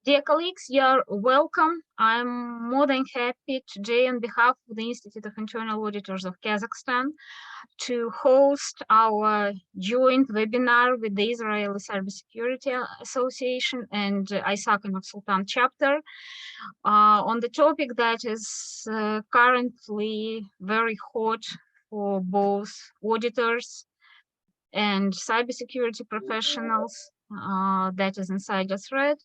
Dear colleagues, you are welcome. I'm more than happy today on behalf of the Institute of Internal Auditors of Kazakhstan to host our joint webinar with the Israeli Cybersecurity Association and Saltanat Sultan chapter on the topic that is currently very hot for both auditors and cybersecurity professionals, that is insider threat.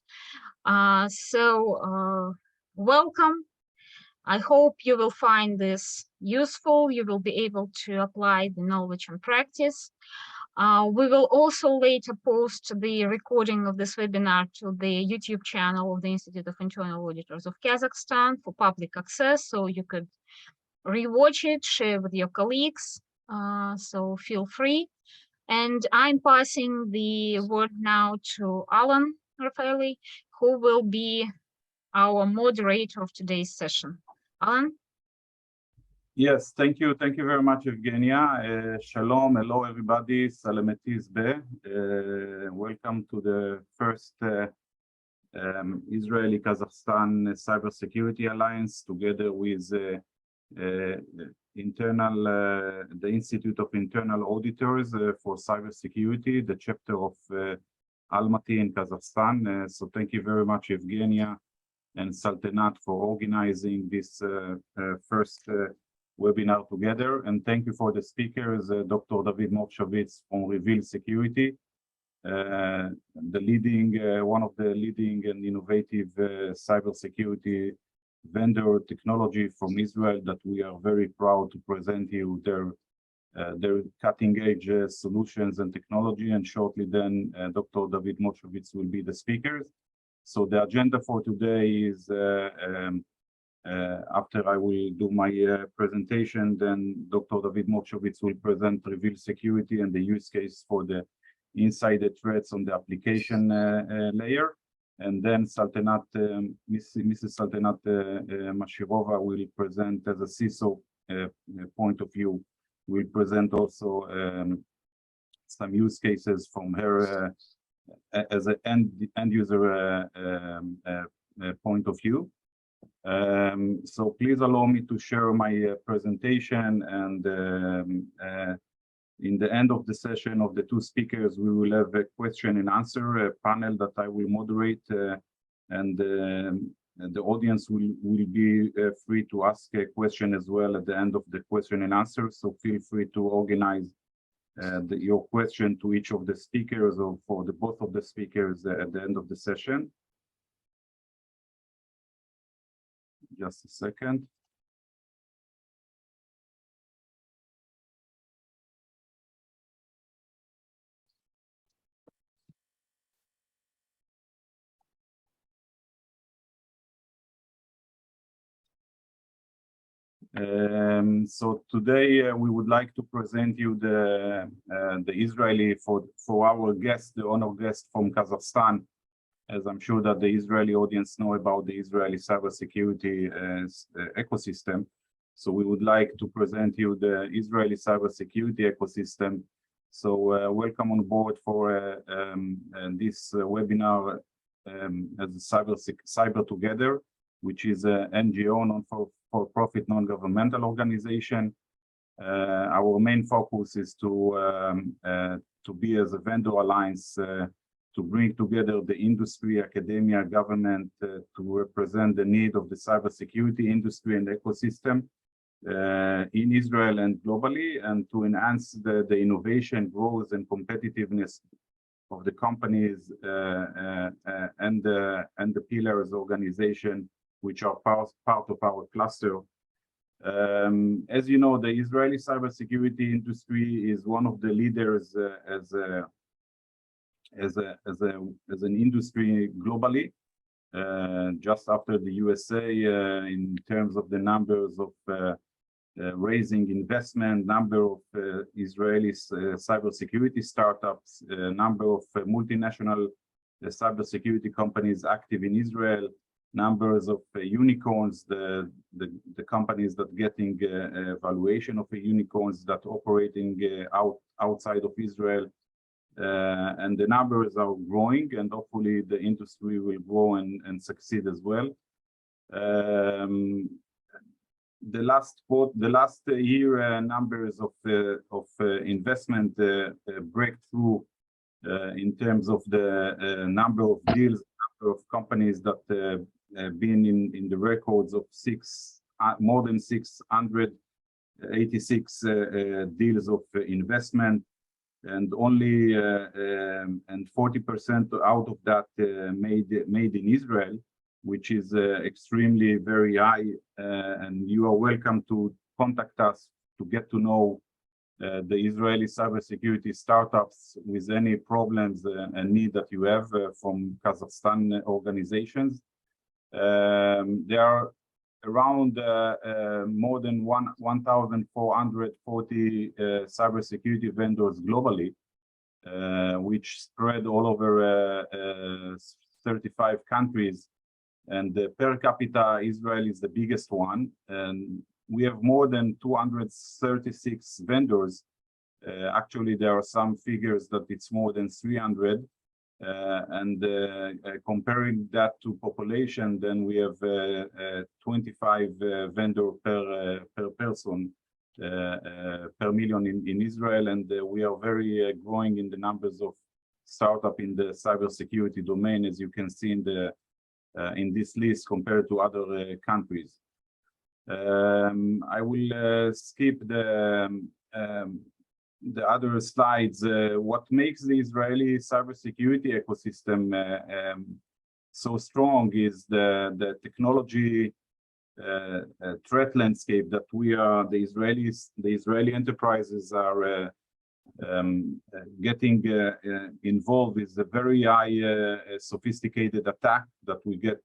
Welcome. I hope you will find this useful. You will be able to apply the knowledge and practice. We will also later post the recording of this webinar to the YouTube channel of the Institute of Internal Auditors of Kazakhstan for public access, so you could rewatch it, share with your colleagues, so feel free. And I'm passing the word now to Alan Rafaeli, who will be our moderator of today's session. Alan? Yes, thank you. Thank you very much, Evgenia. Shalom, hello, everybody. Salamet Izbe. Welcome to the first Israeli-Kazakhstan Cybersecurity Alliance, together with the Institute of Internal Auditors for Cybersecurity, the chapter of Almaty in Kazakhstan. So thank you very much, Evgenia and Saltanat, for organizing this first webinar together. And thank you for the speakers, Dr. Movshovitz from Reveal Security, one of the leading and innovative cybersecurity vendor technology from Israel, that we are very proud to present you their cutting-edge solutions and technology. And shortly then, Dr. David Movshovitz will be the speakers. So the agenda for today is, after I will do my presentation, then Dr. David Movshovitz will present Reveal Security and the use case for the insider threats on the application layer. And then Mrs. Saltanat Mashirova will present as a CISO point of view. Will present also some use cases from her as an end user point of view. So please allow me to share my presentation, and in the end of the session of the two speakers, we will have a question and answer panel that I will moderate, and the audience will be free to ask a question as well at the end of the question and answer. So feel free to organize your question to each of the speakers, or for both of the speakers at the end of the session. Just a second. So today we would like to present you the Israeli for our guest, the honored guest from Kazakhstan, as I'm sure that the Israeli audience know about the Israeli cybersecurity ecosystem. So we would like to present you the Israeli cybersecurity ecosystem. So welcome on board for this webinar as Cyber Together, which is an NGO, non-for-profit, non-governmental organization. Our main focus is to be as a vendor alliance, to bring together the industry, academia, government, to represent the need of the cybersecurity industry and ecosystem in Israel and globally, and to enhance the innovation, growth, and competitiveness of the companies and the pillars organization, which are part of our cluster. As you know, the Israeli cybersecurity industry is one of the leaders as an industry globally, just after the USA in terms of the numbers of raising investment, number of Israeli cybersecurity startups, number of multinational cybersecurity companies active in Israel, numbers of unicorns, the companies that getting valuation of unicorns that operating outside of Israel, and the numbers are growing, and hopefully the industry will grow and succeed as well. The last year numbers of investment breakthrough in terms of the number of deals, number of companies that been in the records of more than 686 deals of investment, and only and 40% out of that made in Israel, which is extremely very high. And you are welcome to contact us to get to know the Israeli cybersecurity startups with any problems and need that you have from Kazakhstan organizations. There are around more than 1,440 cybersecurity vendors globally, which spread all over 35 countries. And per capita, Israel is the biggest one. And we have more than 236 vendors. Actually, there are some figures that it's more than 300. Comparing that to population, then we have 25 vendor per person per million in Israel, and we are very growing in the numbers of startup in the cybersecurity domain, as you can see in this list compared to other countries. I will skip the other slides. What makes the Israeli cybersecurity ecosystem so strong is the technology threat landscape that the Israeli enterprises are getting involved with a very high sophisticated attack that we get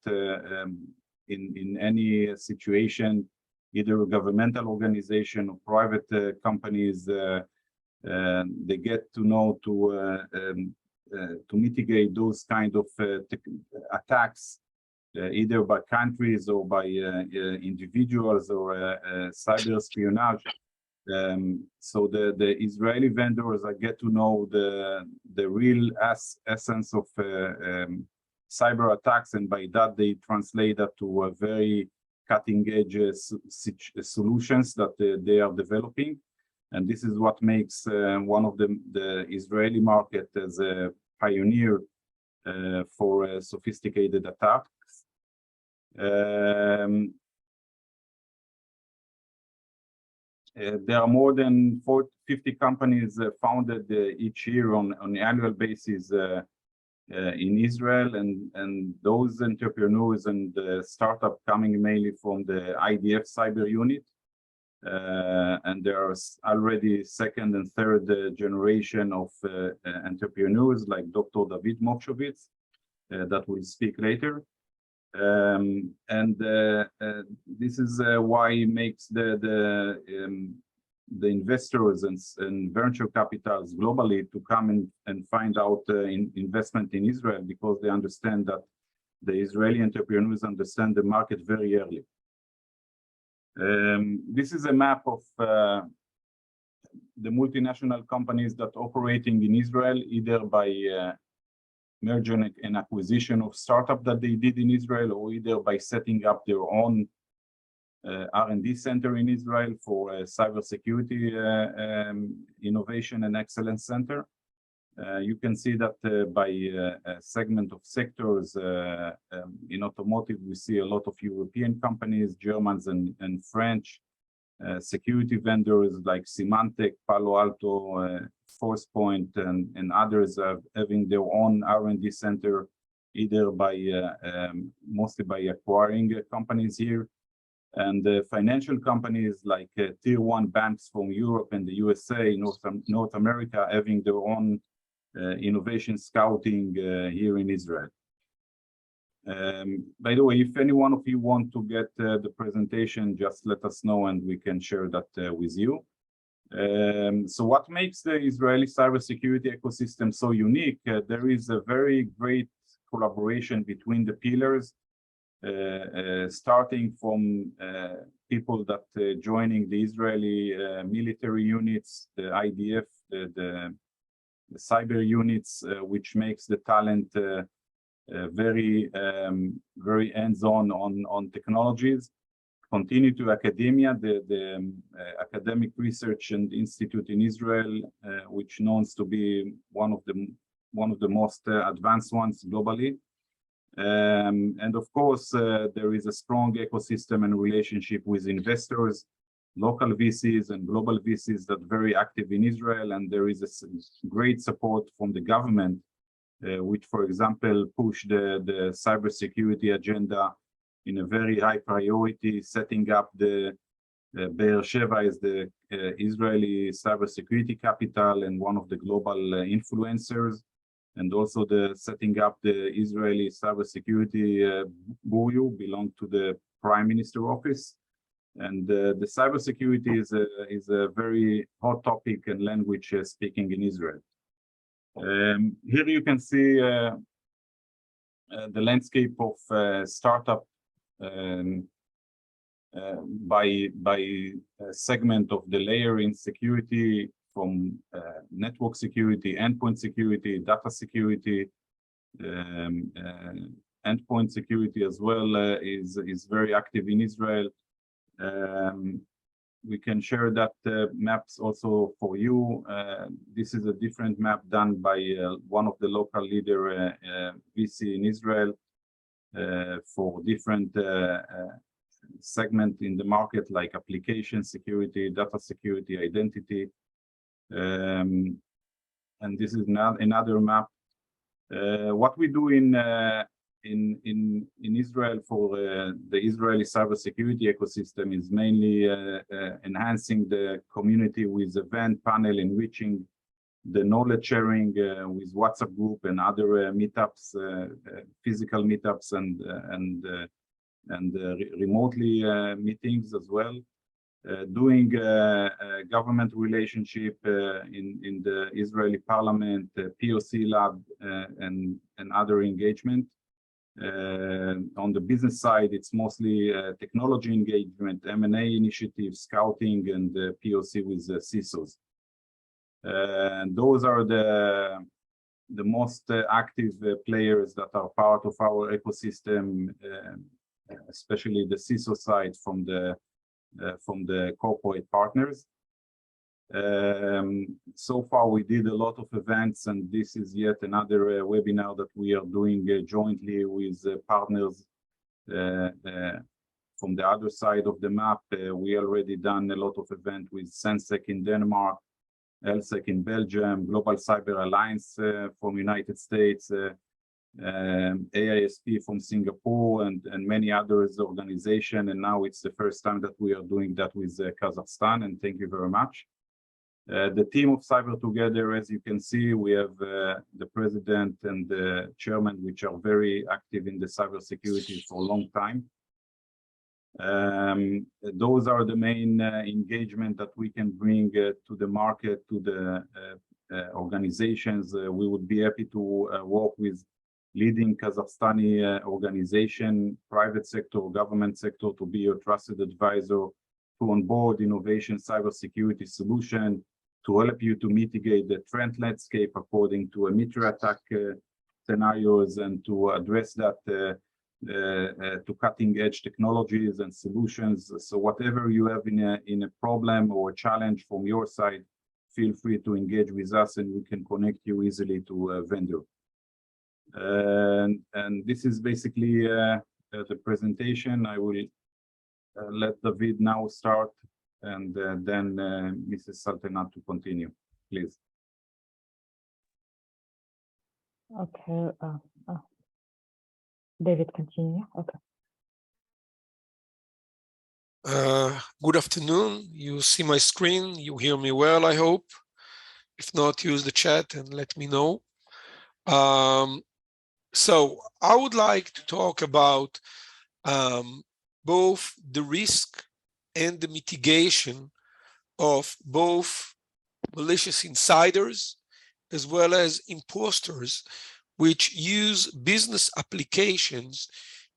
in any situation, either a governmental organization or private companies. They get to know to mitigate those kind of attacks, either by countries or by individuals or cyber espionage. So the Israeli vendors get to know the real essence of cyber attacks, and by that they translate that to a very cutting-edge solutions that they are developing. And this is what makes one of the Israeli market as a pioneer for sophisticated attacks. There are more than 50 companies founded each year on an annual basis in Israel, and those entrepreneurs and startup coming mainly from the IDF cyber unit. And there are already second and third generation of entrepreneurs like Dr. David Movshovitz that will speak later. This is why it makes the investors and venture capitals globally to come and find out investment in Israel, because they understand that the Israeli entrepreneurs understand the market very early. This is a map of the multinational companies that are operating in Israel, either by merger and acquisition of startup that they did in Israel, or either by setting up their own R&D center in Israel for cybersecurity innovation and excellence center. You can see that by segment of sectors. In automotive, we see a lot of European companies, Germans and French, security vendors like Symantec, Palo Alto, Forcepoint, and others are having their own R&D center, either by mostly by acquiring companies here. And financial companies like tier 1 banks from Europe and the USA, North America, having their own innovation scouting here in Israel. By the way, if any one of you want to get the presentation, just let us know and we can share that with you. So what makes the Israeli cybersecurity ecosystem so unique? There is a very great collaboration between the pillars, starting from people that joining the Israeli military units, the IDF, cyber units, which makes the talent very hands-on on technologies. Continue to academia, the academic research and institute in Israel, which known to be one of the most advanced ones globally. And of course, there is a strong ecosystem and relationship with investors, local VCs and global VCs that are very active in Israel, and there is a great support from the government, which, for example, push the cybersecurity agenda in a very high priority, setting up the Be'er Sheva as the Israeli cybersecurity capital and one of the global influencers, and also the setting up the Israeli cybersecurity bureau belong to the Prime Minister office. And the cybersecurity is a very hot topic and language speaking in Israel. Here you can see the landscape of startup by segment of the layer in security, from network security, endpoint security, data security, endpoint security as well is very active in Israel. We can share that maps also for you. This is a different map done by one of the local leader VC in Israel for different segment in the market, like application security, data security, identity. And this is another map. What we do in Israel for the Israeli cybersecurity ecosystem is mainly enhancing the community with event panel, enriching the knowledge sharing with WhatsApp group and other meetups, physical meetups and remotely meetings as well. Doing government relationship in the Israeli parliament, POC lab, and other engagement. On the business side, it's mostly technology engagement, M&A initiatives, scouting, and POC with CISOs. And those are the most active players that are part of our ecosystem, especially the CISO side from the corporate partners. So far, we did a lot of events, and this is yet another webinar that we are doing jointly with partners from the other side of the map. We already done a lot of events with Sensec in Denmark, LSEC in Belgium, Global Cyber Alliance from United States, AISP from Singapore, and many others organizations. And now it's the first time that we are doing that with Kazakhstan, and thank you very much. The team of Cyber Together, as you can see, we have the president and the chairman, which are very active in the cybersecurity for a long time. Those are the main engagement that we can bring to the market, to the organizations. We would be happy to work with leading Kazakhstani organization, private sector, government sector, to be your trusted advisor, to onboard innovation cybersecurity solution, to help you to mitigate the threat landscape according to a meter attack scenarios, and to address that to cutting edge technologies and solutions. So whatever you have in a problem or a challenge from your side, feel free to engage with us, and we can connect you easily to a vendor. And this is basically the presentation. I will let David now start, and then Mrs. Saltanat to continue, please. Okay, David, continue. Okay. Good afternoon. You see my screen. You hear me well, I hope. If not, use the chat and let me know. So I would like to talk about both the risk and the mitigation of both malicious insiders as well as imposters, which use business applications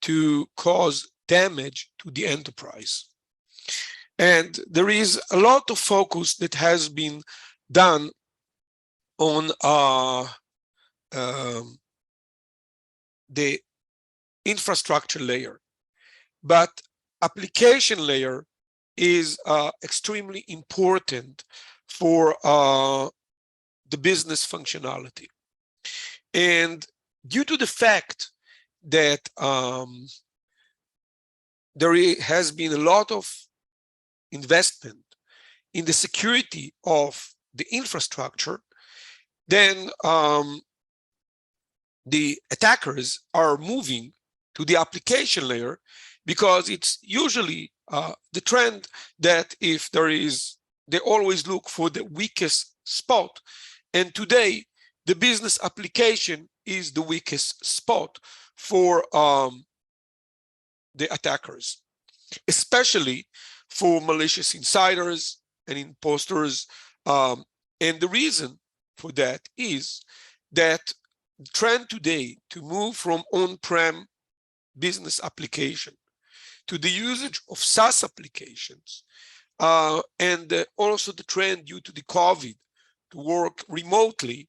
to cause damage to the enterprise. And there is a lot of focus that has been done on the infrastructure layer, but application layer is extremely important for the business functionality. And due to the fact that there has been a lot of investment in the security of the infrastructure, then the attackers are moving to the application layer, because it's usually the trend that if there is, they always look for the weakest spot. And today, the business application is the weakest spot for the attackers, especially for malicious insiders and imposters. And the reason for that is that the trend today to move from on-prem business application to the usage of SaaS applications, and also the trend due to the COVID to work remotely,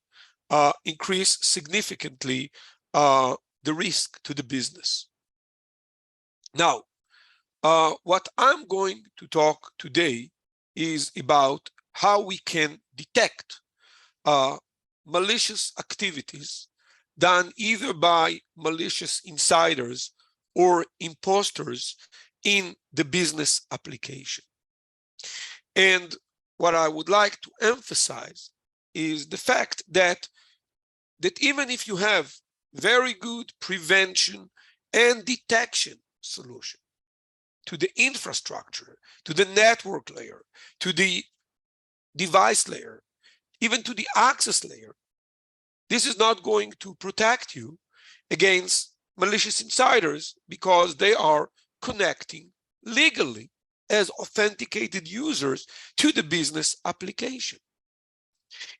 increase significantly the risk to the business. Now, what I'm going to talk today is about how we can detect malicious activities done either by malicious insiders or imposters in the business application. And what I would like to emphasize is the fact that even if you have very good prevention and detection solution to the infrastructure, to the network layer, to the device layer, even to the access layer, this is not going to protect you against malicious insiders, because they are connecting legally as authenticated users to the business application.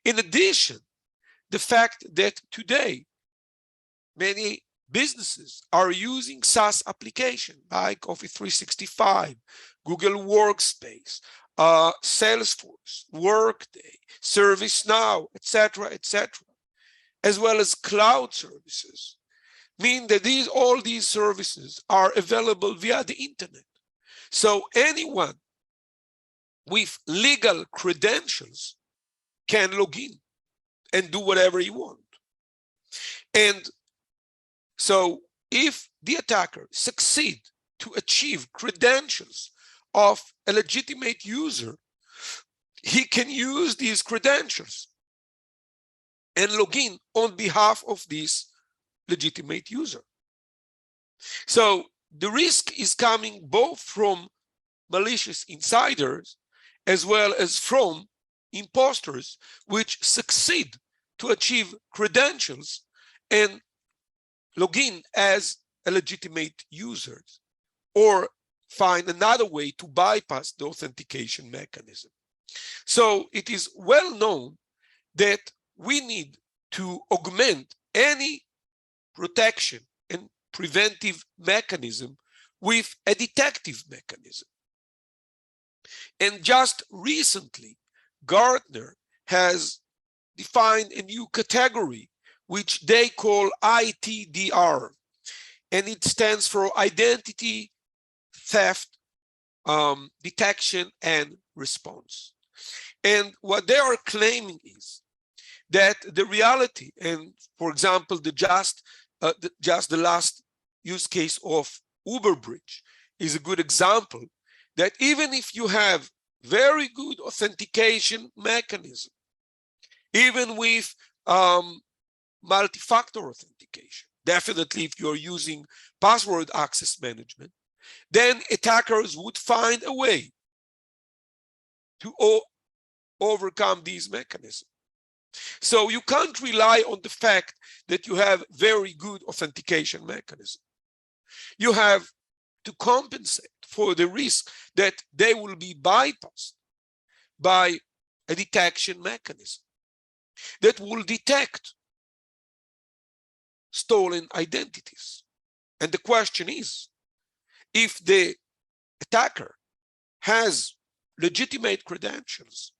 In addition, the fact that today many businesses are using SaaS applications like Office 365, Google Workspace, Salesforce, Workday, ServiceNow, etc., as well as cloud services, mean that all these services are available via the internet. So anyone with legal credentials can log in and do whatever he wants. And so if the attacker succeeds to achieve credentials of a legitimate user, he can use these credentials and log in on behalf of this legitimate user. So the risk is coming both from malicious insiders as well as from imposters, which succeed to achieve credentials and log in as a legitimate user, or find another way to bypass the authentication mechanism. So it is well known that we need to augment any protection and preventive mechanism with a detective mechanism. And just recently, Gartner has defined a new category, which they call ITDR, and it stands for Identity Theft Detection and Response. And what they are claiming is that the reality, and for example, just the last use case of Uber Bridge is a good example, that even if you have very good authentication mechanism, even with multi-factor authentication, definitely if you're using password access management, then attackers would find a way to overcome these mechanisms. So you can't rely on the fact that you have very good authentication mechanism. You have to compensate for the risk that they will be bypassed by a detection mechanism that will detect stolen identities. And the question is, if the attacker has legitimate credentials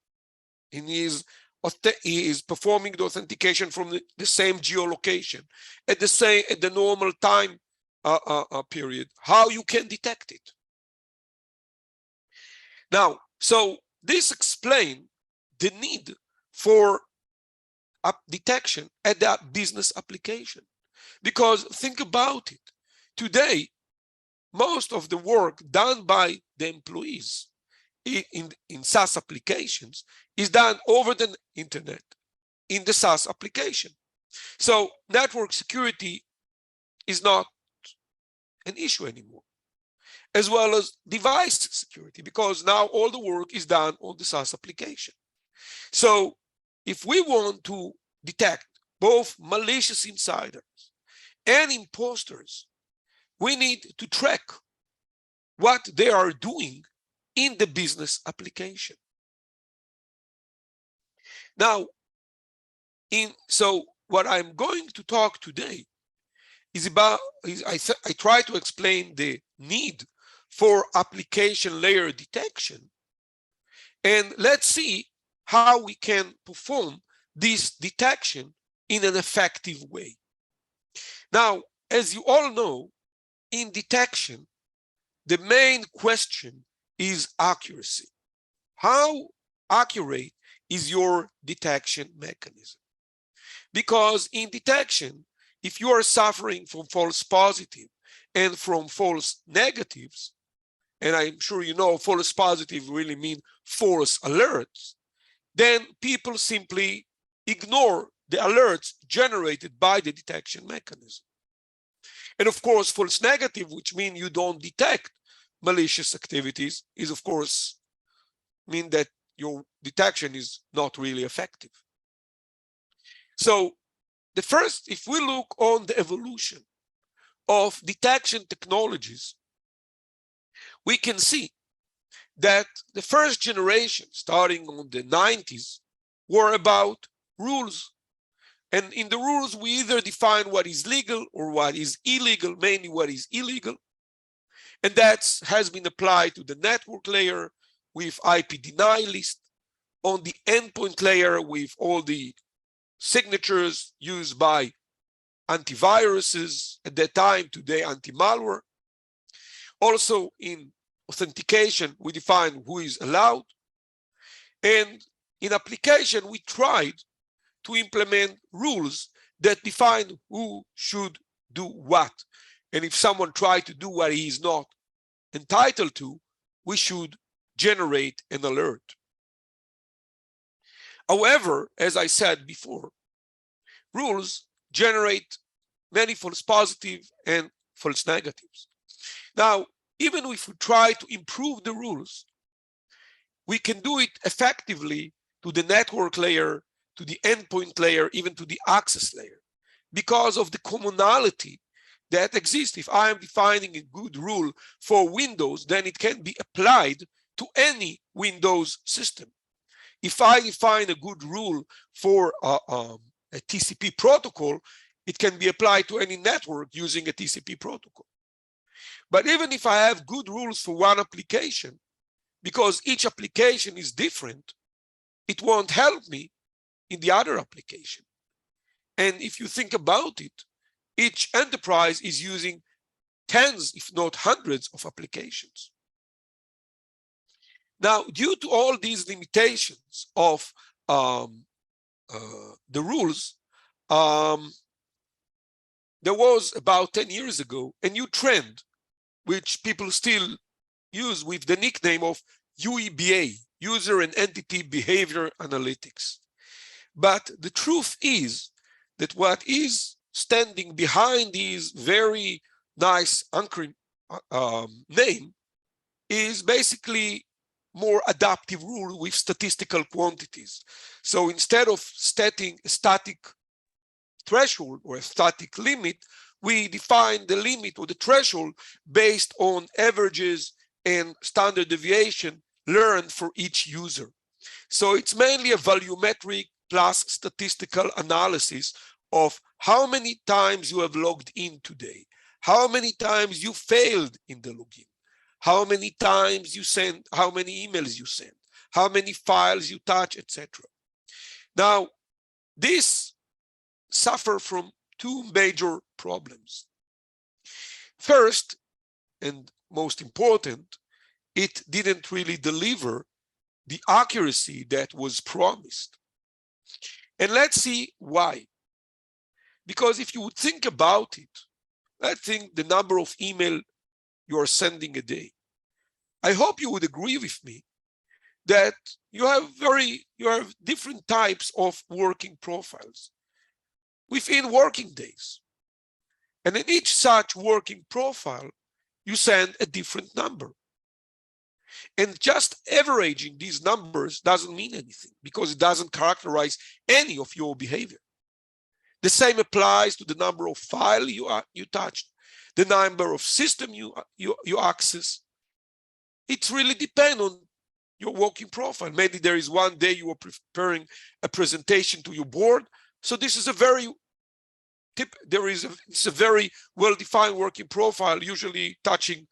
and is is performing the authentication from the same geolocation at the normal time period, how you can detect it. Now, so this explains the need for detection at that business application. Because think about it. Today, most of the work done by the employees in SaaS applications is done over the internet in the SaaS application. So network security is not an issue anymore, as well as device security, because now all the work is done on the SaaS application. So if we want to detect both malicious insiders and imposters, we need to track what they are doing in the business application. Now, so what I'm going to talk today is about, I try to explain the need for application layer detection, and let's see how we can perform this detection in an effective way. Now, as you all know, in detection, the main question is accuracy. How accurate is your detection mechanism? Because in detection, if you are suffering from false positive and from false negatives, and I'm sure you know false positive really mean false alerts, then people simply ignore the alerts generated by the detection mechanism. And of course, false negative, which means you don't detect malicious activities, is of course mean that your detection is not really effective. So the first, if we look on the evolution of detection technologies, we can see that the first generation, starting on the 90s, were about rules. And in the rules, we either define what is legal or what is illegal, mainly what is illegal. And that has been applied to the network layer with IP deny list, on the endpoint layer with all the signatures used by antiviruses, at that time, today, anti-malware. Also in authentication, we define who is allowed. And in application, we tried to implement rules that define who should do what. And if someone tried to do what he is not entitled to, we should generate an alert. However, as I said before, rules generate many false positive and false negatives. Now, even if we try to improve the rules, we can do it effectively to the network layer, to the endpoint layer, even to the access layer, because of the commonality that exists. If I am defining a good rule for Windows, then it can be applied to any Windows system. If I define a good rule for a TCP protocol, it can be applied to any network using a TCP protocol. But even if I have good rules for one application, because each application is different, it won't help me in the other application. And if you think about it, each enterprise is using tens, if not hundreds, of applications. Now, due to all these limitations of the rules, there was about 10 years ago a new trend, which people still use with the nickname of UEBA, User and Entity Behavior Analytics. But the truth is that what is standing behind this very nice anchoring name is basically more adaptive rule with statistical quantities. So instead of setting a static threshold or a static limit, we define the limit or the threshold based on averages and standard deviation learned for each user. So it's mainly a volumetric plus statistical analysis of how many times you have logged in today, how many times you failed in the login, how many times you send, how many emails you send, how many files you touch, etc. Now, this suffers from two major problems. First, and most important, it didn't really deliver the accuracy that was promised. And let's see why. Because if you would think about it, let's think the number of email you are sending a day. I hope you would agree with me that you have different types of working profiles within working days. And in each such working profile, you send a different number. And just averaging these numbers doesn't mean anything because it doesn't characterize any of your behavior. The same applies to the number of files you touched, the number of system you access. It really depends on your working profile. Maybe there is one day you are preparing a presentation to your board. So this is a very it's a very well-defined working profile, usually touching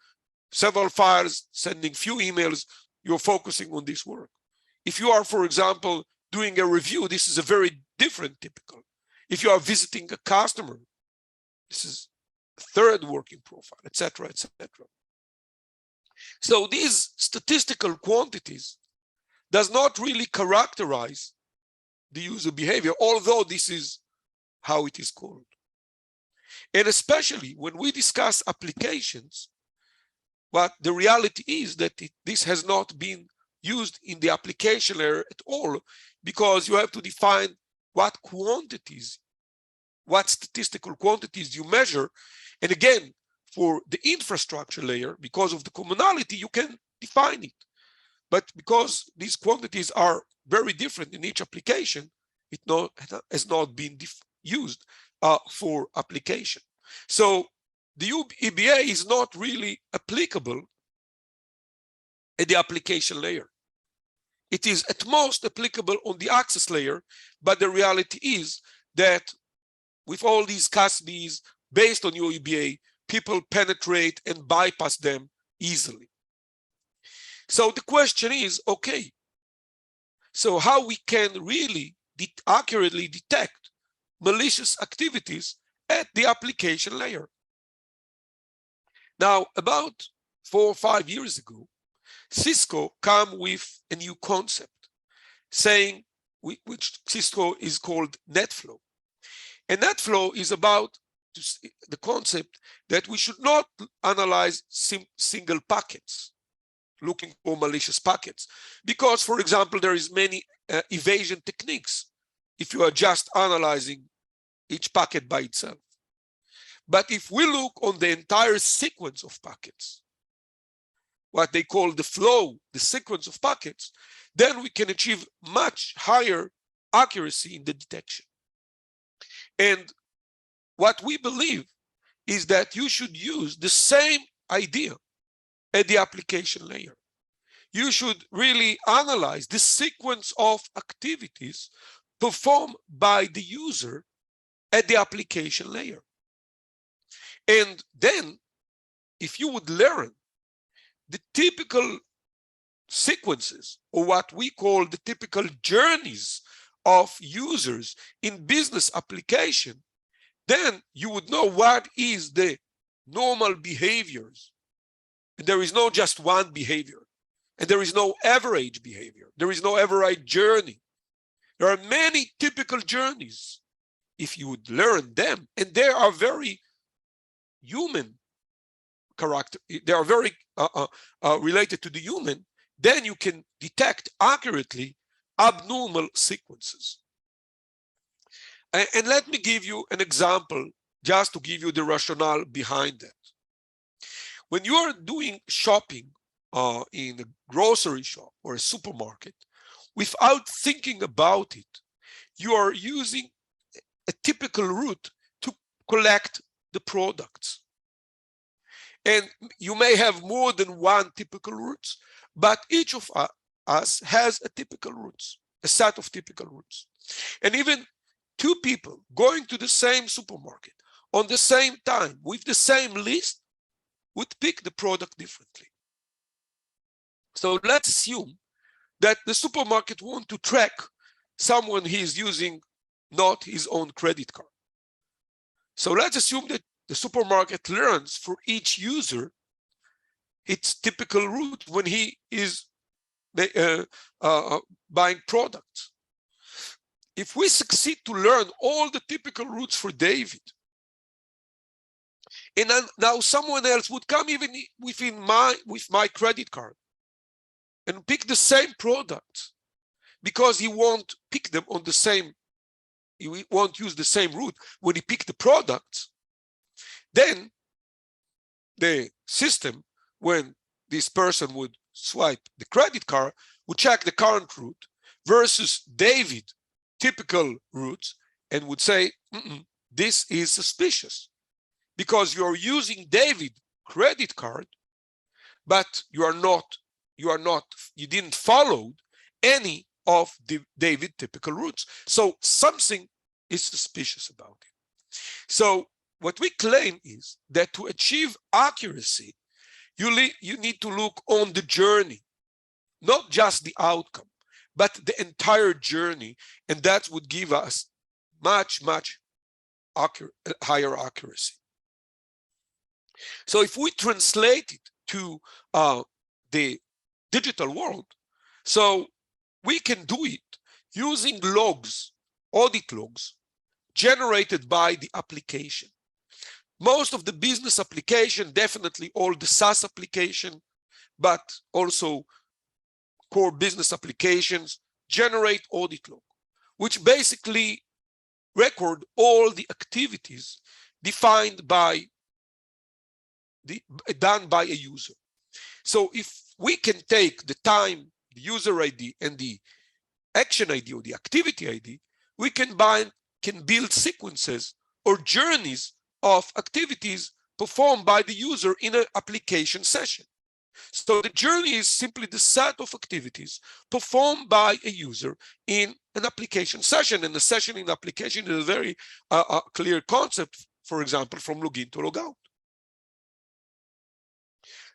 several files, sending few emails. You're focusing on this work. If you are, for example, doing a review, this is a very different typical. If you are visiting a customer, this is a third working profile, etc., etc. So these statistical quantities does not really characterize the user behavior, although this is how it is called. And especially when we discuss applications, what the reality is that this has not been used in the application layer at all, because you have to define what quantities, what statistical quantities you measure. And again, for the infrastructure layer, because of the commonality, you can define it. But because these quantities are very different in each application, it has not been used for application. So the EBA is not really applicable at the application layer. It is at most applicable on the access layer, but the reality is that with all these custodies based on your EBA, people penetrate and bypass them easily. So the question is, okay, so how we can really accurately detect malicious activities at the application layer? Now, about 4 or 5 years ago, Cisco came with a new concept, saying, which Cisco is called Netflow. And Netflow is about the concept that we should not analyze single packets, looking for malicious packets, because, for example, there is many evasion techniques if you are just analyzing each packet by itself. But if we look on the entire sequence of packets, what they call the flow, the sequence of packets, then we can achieve much higher accuracy in the detection. And what we believe is that you should use the same idea at the application layer. You should really analyze the sequence of activities performed by the user at the application layer. And then, if you would learn the typical sequences, or what we call the typical journeys of users in business application, then you would know what is the normal behaviors. And there is no just one behavior, and there is no average behavior. There is no average journey. There are many typical journeys. If you would learn them, and they are very human character, they are very related to the human, then you can detect accurately abnormal sequences. And let me give you an example, just to give you the rationale behind that. When you are doing shopping in a grocery shop or a supermarket, without thinking about it, you are using a typical route to collect the products. And you may have more than one typical routes, but each of us has a typical routes, a set of typical routes. And even two people going to the same supermarket on the same time with the same list would pick the product differently. So let's assume that the supermarket want to track someone he is using not his own credit card. So let's assume that the supermarket learns for each user its typical route when he is buying products. If we succeed to learn all the typical routes for David, and then now someone else would come even with my credit card and pick the same product, because he won't pick them on the same, he won't use the same route when he pick the products, then the system, when this person would swipe the credit card, would check the current route versus David typical routes and would say, this is suspicious, because you're using David credit card, but you didn't follow any of the David typical routes. So something is suspicious about it. So what we claim is that to achieve accuracy, you need to look on the journey, not just the outcome, but the entire journey, and that would give us much higher accuracy. So if we translate it to the digital world, so we can do it using logs, audit logs, generated by the application. Most of the business application, definitely all the SaaS application, but also core business applications, generate audit log, which basically record all the activities defined by done by a user. So if we can take the time, the user ID, and the action ID or the activity ID, we can build sequences or journeys of activities performed by the user in an application session. So the journey is simply the set of activities performed by a user in an application session, and the session in application is a very clear concept, for example, from login to logout.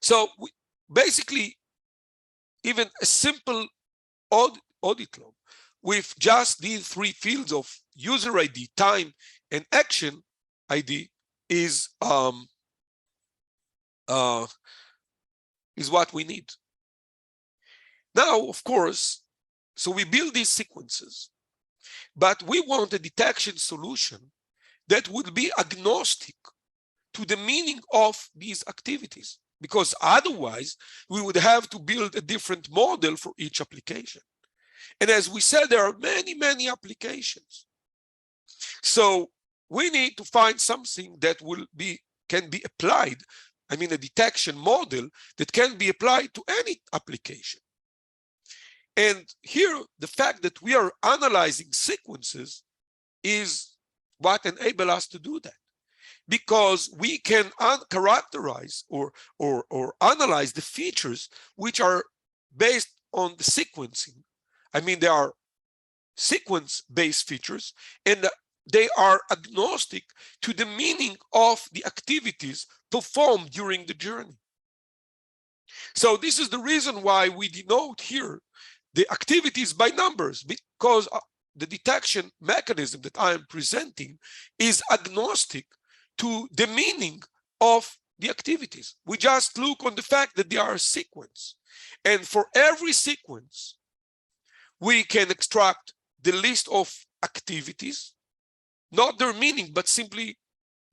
So basically, even a simple audit log with just these three fields of user ID, time, and action ID is what we need. Now, of course, so we build these sequences, but we want a detection solution that would be agnostic to the meaning of these activities, because otherwise we would have to build a different model for each application. And as we said, there are many applications. So we need to find something that can be applied, I mean a detection model that can be applied to any application. And here, the fact that we are analyzing sequences is what enables us to do that, because we can characterize or analyze the features which are based on the sequencing. I mean, they are sequence-based features, and they are agnostic to the meaning of the activities performed during the journey. So this is the reason why we denote here the activities by numbers, because the detection mechanism that I am presenting is agnostic to the meaning of the activities. We just look on the fact that they are a sequence. And for every sequence, we can extract the list of activities, not their meaning, but simply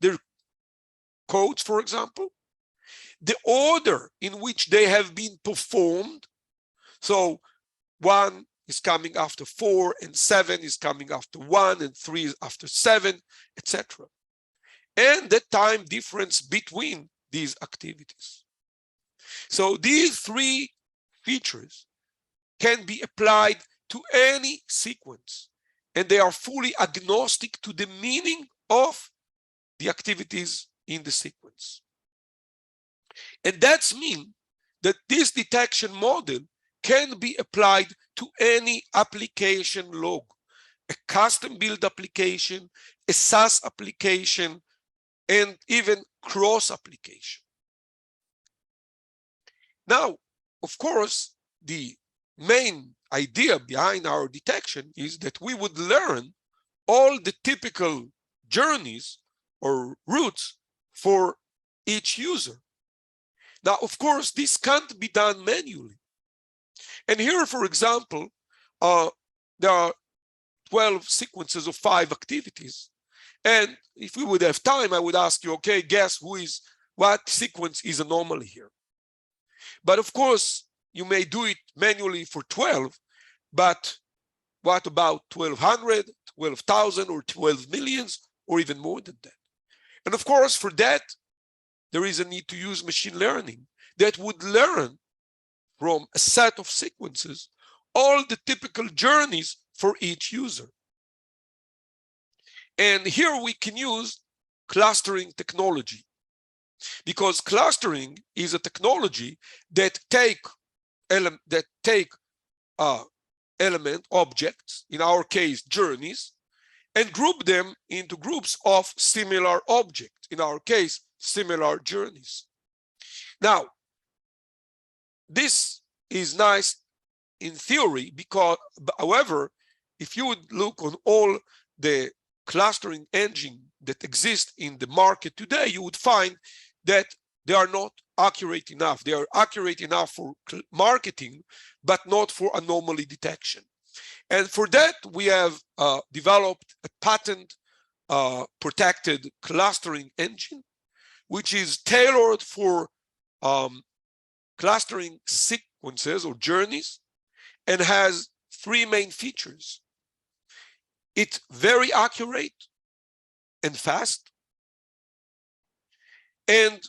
their codes, for example, the order in which they have been performed. So 1 is coming after 4, and 7 is coming after 1, and 3 is after 7, etc. And the time difference between these activities. So these three features can be applied to any sequence, and they are fully agnostic to the meaning of the activities in the sequence. And that means that this detection model can be applied to any application log, a custom-built application, a SaaS application, and even cross-application. Now, of course, the main idea behind our detection is that we would learn all the typical journeys or routes for each user. Now, of course, this can't be done manually. And here, for example, there are 12 sequences of 5 activities. And if we would have time, I would ask you, okay, guess what sequence is anomaly here? But of course, you may do it manually for 12, but what about 1,200, 12,000, or 12 millions, or even more than that? And of course, for that, there is a need to use machine learning that would learn from a set of sequences all the typical journeys for each user. And here we can use clustering technology, because clustering is a technology that take objects, in our case journeys, and group them into groups of similar objects, in our case similar journeys. Now, this is nice in theory, because however, if you would look on all the clustering engine that exist in the market today, you would find that they are not accurate enough. They are accurate enough for marketing, but not for anomaly detection. And for that, we have developed a patent protected clustering engine, which is tailored for clustering sequences or journeys, and has 3 main features. It's very accurate and fast, and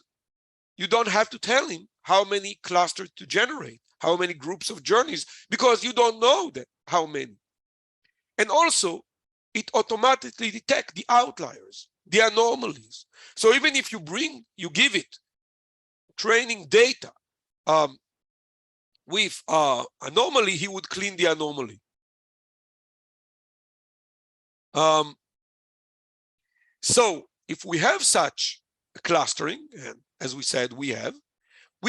you don't have to tell him how many clusters to generate, how many groups of journeys, because you don't know that how many. And also, it automatically detects the outliers, the anomalies. So even if you give it training data with anomaly, he would clean the anomaly. So if we have such a clustering, and as we said, we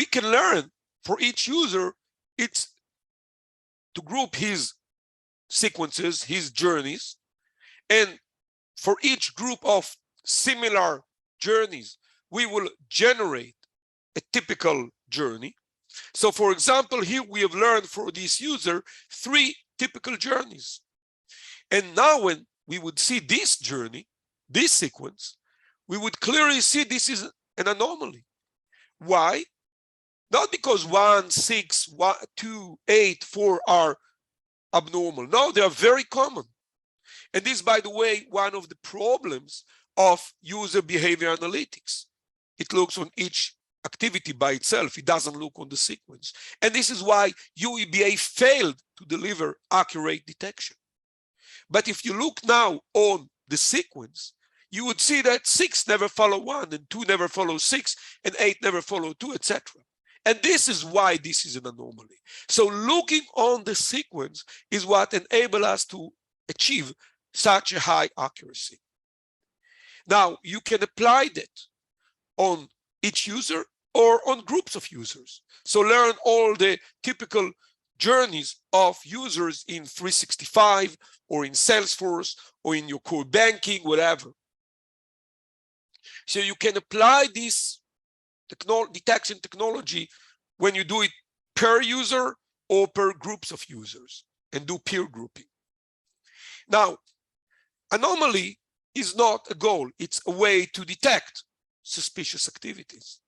can learn for each user, it's to group his sequences, his journeys, and for each group of similar journeys, we will generate a typical journey. So for example, here we have learned for this user 3 typical journeys. And now when we would see this journey, this sequence, we would clearly see this is an anomaly. Why? Not because 1, 6, 1, 2, 8, 4 are abnormal. No, they are very common. And this, by the way, one of the problems of user behavior analytics. It looks on each activity by itself. It doesn't look on the sequence. And this is why UEBA failed to deliver accurate detection. But if you look now on the sequence, you would see that 6 never follow 1, and 2 never follow 6, and 8 never follow 2, etc. And this is why this is an anomaly. So looking on the sequence is what enables us to achieve such a high accuracy. Now, you can apply that on each user or on groups of users. So learn all the typical journeys of users in 365 or in Salesforce or in your core banking, whatever. So you can apply this detection technology when you do it per user or per groups of users and do peer grouping. Now, anomaly is not a goal, it's a way to detect suspicious activities.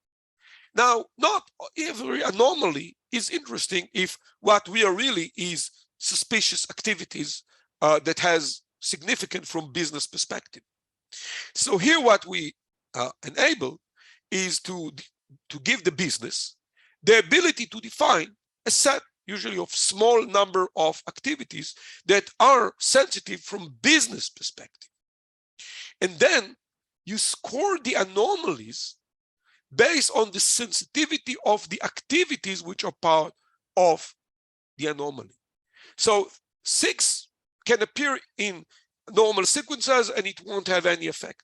Now, not every anomaly is interesting if what we are really is suspicious activities that has significant from business perspective. So here what we enable is to give the business the ability to define a set, usually of small number of activities that are sensitive from business perspective. And then you score the anomalies based on the sensitivity of the activities which are part of the anomaly. So 6 can appear in normal sequences and it won't have any effect.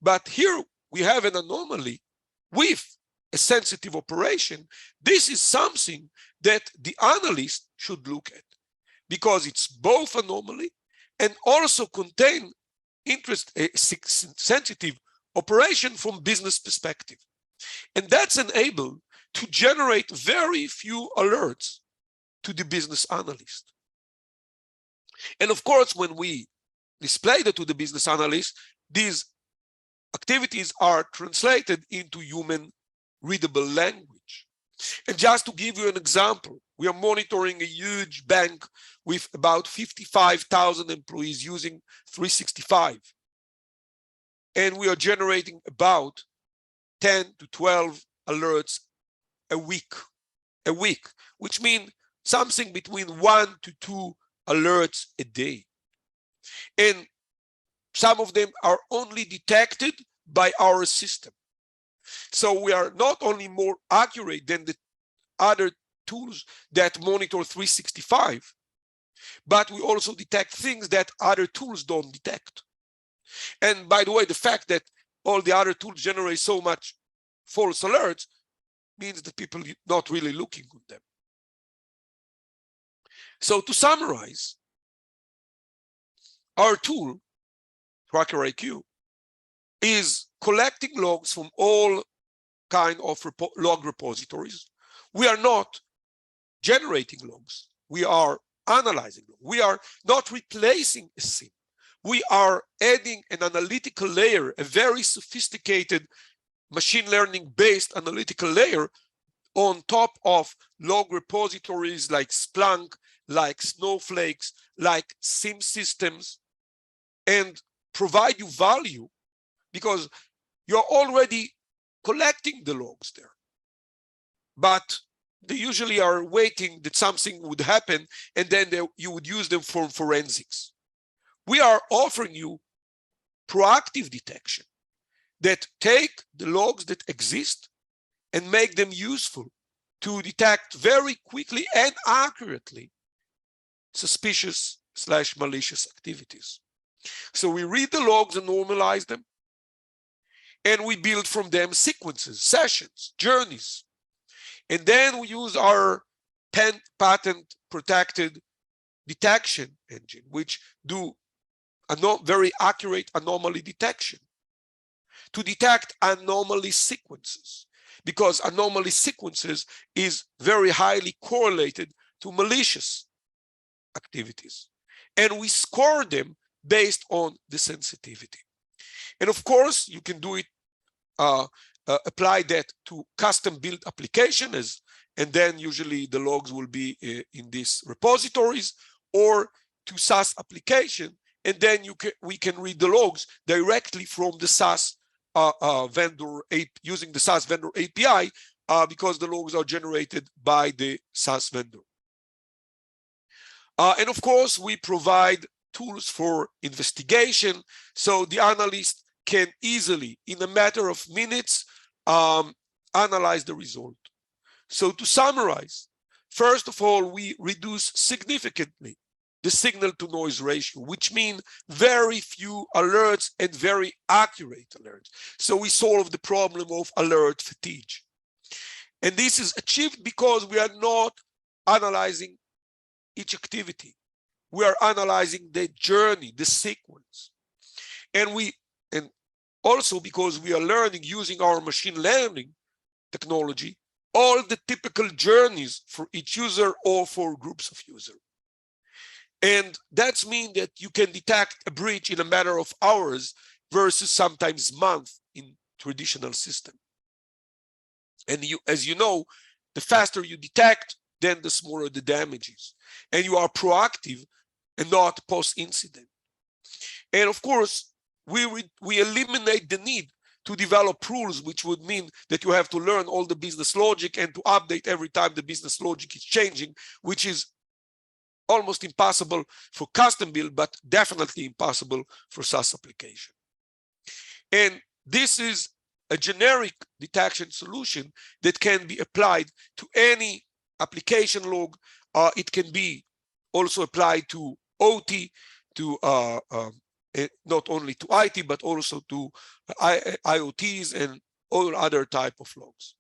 But here we have an anomaly with a sensitive operation. This is something that the analyst should look at. because it's both anomaly and also contain sensitive operation from business perspective. And that's enabled to generate very few alerts to the business analyst. And of course, when we display that to the business analyst, these activities are translated into human readable language. And just to give you an example, we are monitoring a huge bank with about 55,000 employees using 365. And we are generating about 10 to 12 alerts a week, which means something between 1 to 2 alerts a day. And some of them are only detected by our system. So we are not only more accurate than the other tools that monitor 365, but we also detect things that other tools don't detect. And by the way, the fact that all the other tools generate so much false alerts means that people are not really looking at them. So to summarize, our tool, Tracker IQ, is collecting logs from all kinds of log repositories. We are not generating logs. We are analyzing them. We are not replacing a SIEM. We are adding an analytical layer, a very sophisticated machine learning based analytical layer on top of log repositories like Splunk, like Snowflakes, like SIEM systems, and provide you value because you're already collecting the logs there. But they usually are waiting that something would happen and then you would use them for forensics. We are offering you proactive detection that take the logs that exist and make them useful to detect very quickly and accurately suspicious/malicious activities. So we read the logs and normalize them, and we build from them sequences, sessions, journeys. And then we use our patent protected detection engine, which do a very accurate anomaly detection to detect anomaly sequences, because anomaly sequences is very highly correlated to malicious activities. And we score them based on the sensitivity. And of course, you can do it, apply that to custom built applications, and then usually the logs will be in these repositories, or to SaaS application, and then we can read the logs directly from the SaaS vendor using the SaaS vendor API because the logs are generated by the SaaS vendor. And of course, we provide tools for investigation, so the analyst can easily, in a matter of minutes, analyze the result. So to summarize, first of all, we reduce significantly the signal to noise ratio, which means very few alerts and very accurate alerts. So we solve the problem of alert fatigue. And this is achieved because we are not analyzing each activity. We are analyzing the journey, the sequence. And also because we are learning using our machine learning technology, all the typical journeys for each user or for groups of users. And that means that you can detect a breach in a matter of hours versus sometimes months in traditional system. And as you know, the faster you detect, then the smaller the damage is. And you are proactive and not post-incident. And of course, we eliminate the need to develop rules, which would mean that you have to learn all the business logic and to update every time the business logic is changing, which is almost impossible for custom build, but definitely impossible for SaaS application. And this is a generic detection solution that can be applied to any application log. It can be also applied to OT, to not only to IT, but also to IoTs and all other type of logs.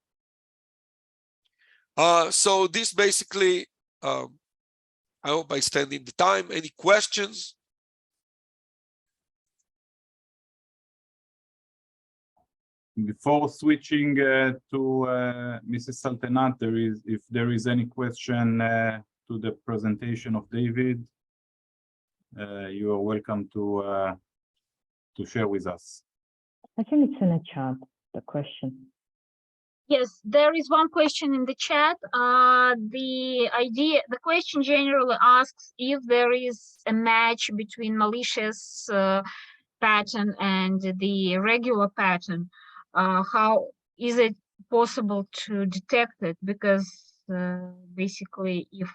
So this basically I hope I stand in the time. Any questions? Before switching to Mrs. Saltanat, if there is any question to the presentation of David, you are welcome to share with us. I think it's in the chat, the question. Yes, there is one question in the chat. The question generally asks if there is a match between malicious pattern and the regular pattern. How is it possible to detect it? Because basically, if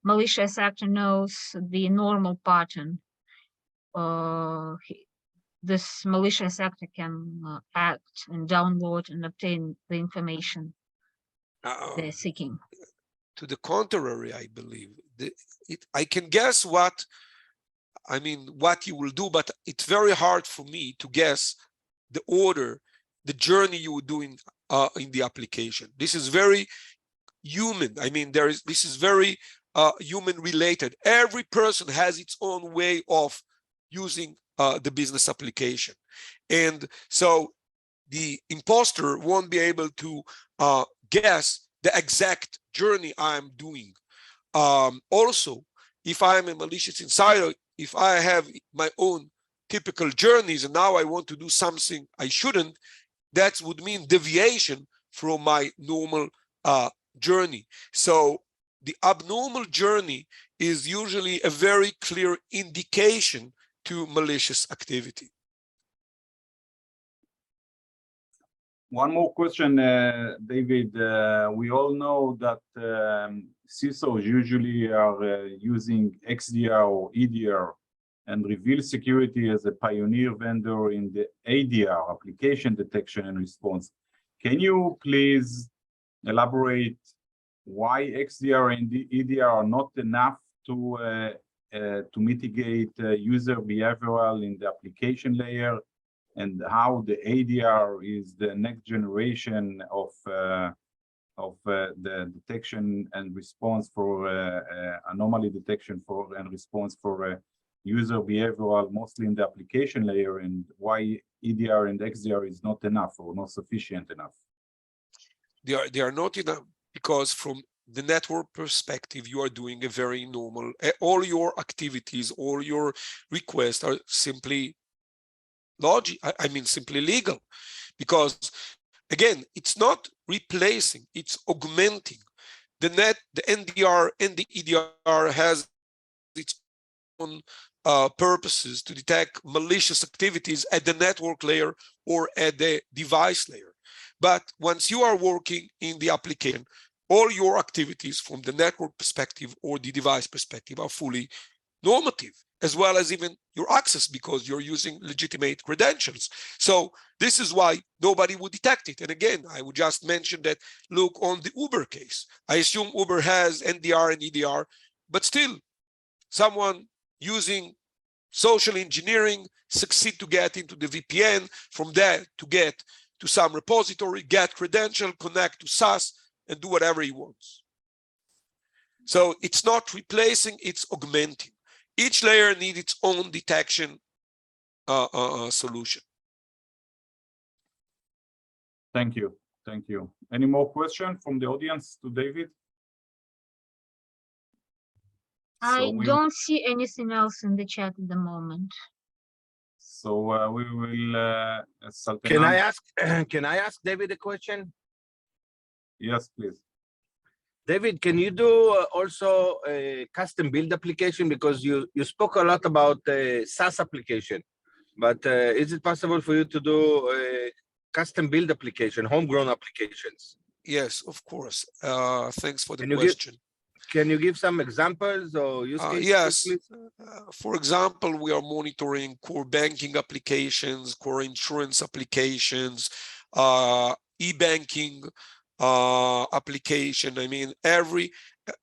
malicious actor knows the normal pattern, this malicious actor can act and download and obtain the information they're seeking. To the contrary, I believe. I can guess what you will do, but it's very hard for me to guess the order, the journey you would do in the application. This is very human. This is very human related. Every person has its own way of using the business application. And so the imposter won't be able to guess the exact journey I'm doing. Also, if I'm a malicious insider, if I have my own typical journeys and now I want to do something I shouldn't, that would mean deviation from my normal journey. So the abnormal journey is usually a very clear indication to malicious activity. One more question, David. We all know that CISOs usually are using XDR or EDR and reveal security as a pioneer vendor in the ADR, application detection and response. Can you please elaborate why XDR and EDR are not enough to mitigate user behavioral in the application layer, and how the ADR is the next generation of the detection and response for anomaly detection and response for user behavioral, mostly in the application layer, and why EDR and XDR is not enough or not sufficient enough? They are not enough because from the network perspective, you are doing a very normal, all your activities, all your requests are simply simply legal, because again, it's not replacing, it's augmenting. The NDR and the EDR has its own purposes to detect malicious activities at the network layer or at the device layer. But once you are working in the application, all your activities from the network perspective or the device perspective are fully normative, as well as even your access, because you're using legitimate credentials. So this is why nobody would detect it. And again, I would just mention that, look on the Uber case. I assume Uber has NDR and EDR, but still someone using social engineering succeed to get into the VPN, from there to get to some repository, get credential, connect to SaaS, and do whatever he wants. So it's not replacing, it's augmenting. Each layer needs its own detection solution. Thank you. Thank you. Any more questions from the audience to David? I don't see anything else in the chat at the moment. So we will. Can I ask? Can I ask David a question? Yes, please. David, can you do also a custom build application? Because you spoke a lot about SaaS application, but is it possible for you to do a custom build application, homegrown applications? Yes, of course. Thanks for the question. Can you give some examples or use cases? Yes. For example, we are monitoring core banking applications, core insurance applications, e-banking application. I mean, every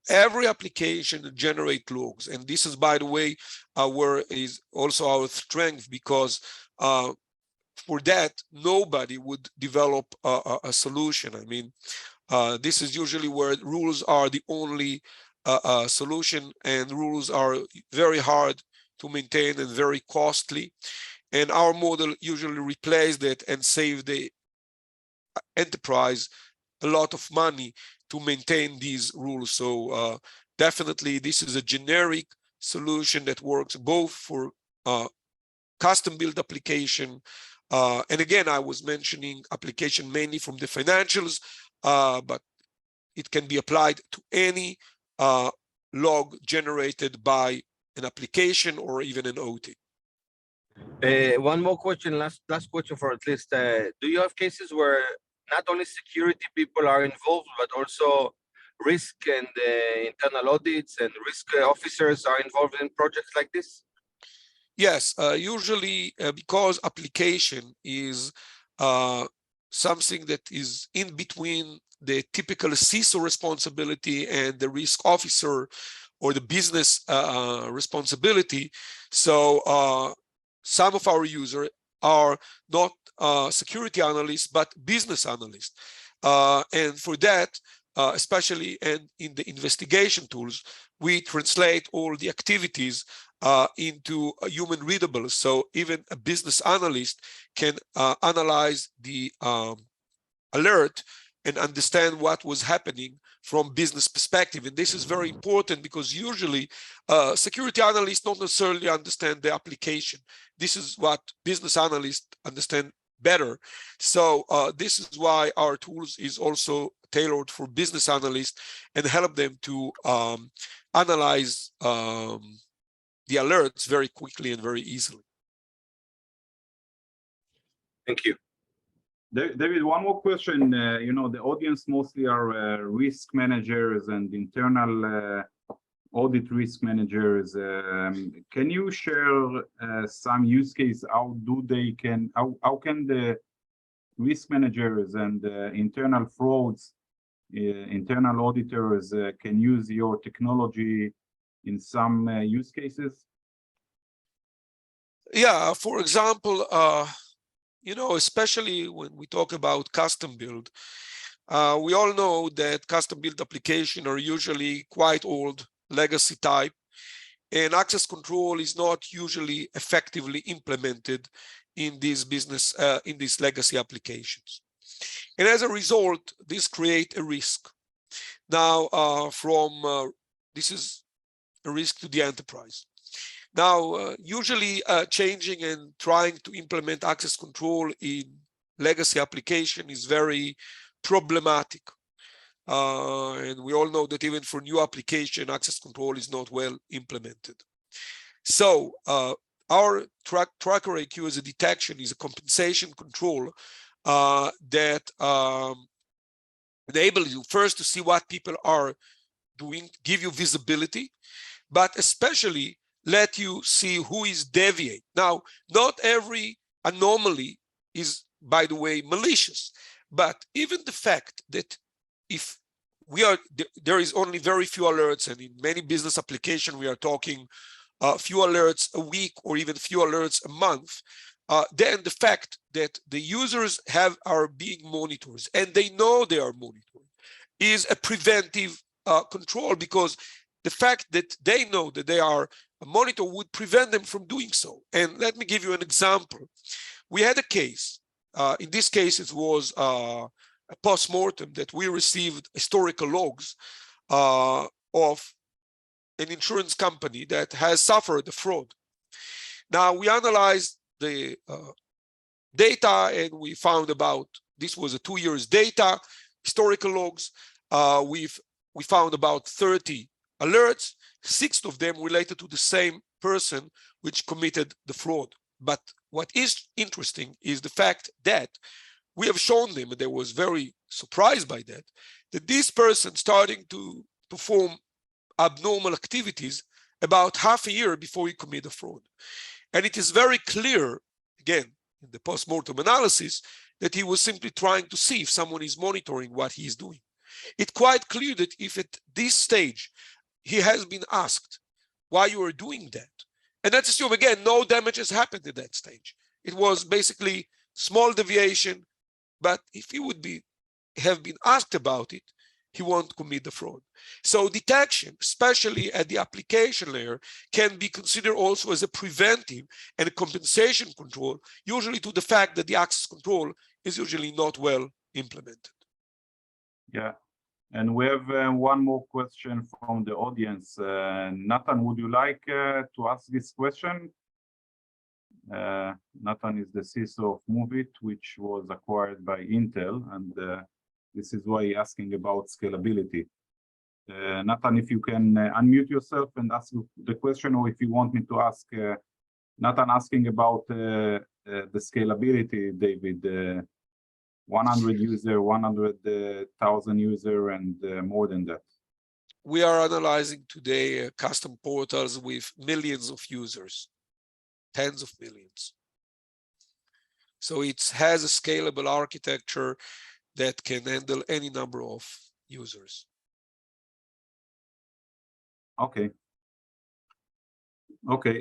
application generate logs, and this is, by the way, where is also our strength, because for that nobody would develop a solution. I mean, this is usually where rules are the only solution, and rules are very hard to maintain and very costly. And our model usually replaces that and save the enterprise a lot of money to maintain these rules. So definitely this is a generic solution that works both for custom built application. And again, I was mentioning application mainly from the financials, but it can be applied to any log generated by an application or even an OT. One more question, last question for at least. Do you have cases where not only security people are involved, but also risk and internal audits and risk officers are involved in projects like this? Yes, usually because application is something that is in between the typical CISO responsibility and the risk officer or the business responsibility. So some of our users are not security analysts, but business analysts. And for that, especially in the investigation tools, we translate all the activities into human readable. So even a business analyst can analyze the alert and understand what was happening from business perspective. And this is very important because usually security analysts don't necessarily understand the application. This is what business analysts understand better. So this is why our tools is also tailored for business analysts and help them to analyze the alerts very quickly and very easily. Thank you. David, one more question. You know, the audience mostly are risk managers and internal audit risk managers. Can you share some use case? How can the risk managers and internal frauds, internal auditors can use your technology in some use cases? Yeah, for example, you know, especially when we talk about custom build, we all know that custom build applications are usually quite old, legacy type, and access control is not usually effectively implemented in these business, in these legacy applications. And as a result, this creates a risk. Now, this is a risk to the enterprise. Now, usually changing and trying to implement access control in legacy application is very problematic. And we all know that even for new application, access control is not well implemented. So our Tracker IQ as a detection is a compensation control that enables you first to see what people are doing, give you visibility, but especially let you see who is deviate. Now, not every anomaly is, by the way, malicious, but even the fact that if there is only very few alerts, and in many business applications we are talking few alerts a week or even few alerts a month, then the fact that the users are being monitored and they know they are monitored is a preventive control, because the fact that they know that they are a monitor would prevent them from doing so. And let me give you an example. We had a case. In this case, it was a post-mortem that we received historical logs of an insurance company that has suffered a fraud. Now, we analyzed the data and we found this was a 2 years data, historical logs. We found about 30 alerts, 6 of them related to the same person which committed the fraud. But what is interesting is the fact that we have shown them, and they was very surprised by that this person starting to perform abnormal activities about half a year before he committed a fraud. And it is very clear, again, in the post-mortem analysis, that he was simply trying to see if someone is monitoring what he is doing. It's quite clear that if at this stage he has been asked why you are doing that, and let's assume again no damage has happened at that stage, it was basically small deviation, but if he would have been asked about it, he won't commit the fraud. So detection, especially at the application layer, can be considered also as a preventive and a compensation control, usually to the fact that the access control is usually not well implemented. Yeah, and we have one more question from the audience. Nathan, would you like to ask this question? Nathan is the CISO of Movshovitz, which was acquired by Intel, and this is why he's asking about scalability. Nathan, if you can unmute yourself and ask the question, or if you want me to ask, Nathan asking about the scalability, David, 100 user, 100,000 user, and more than that. We are analyzing today custom portals with millions of users, tens of millions. So it has a scalable architecture that can handle any number of users. Okay. Okay.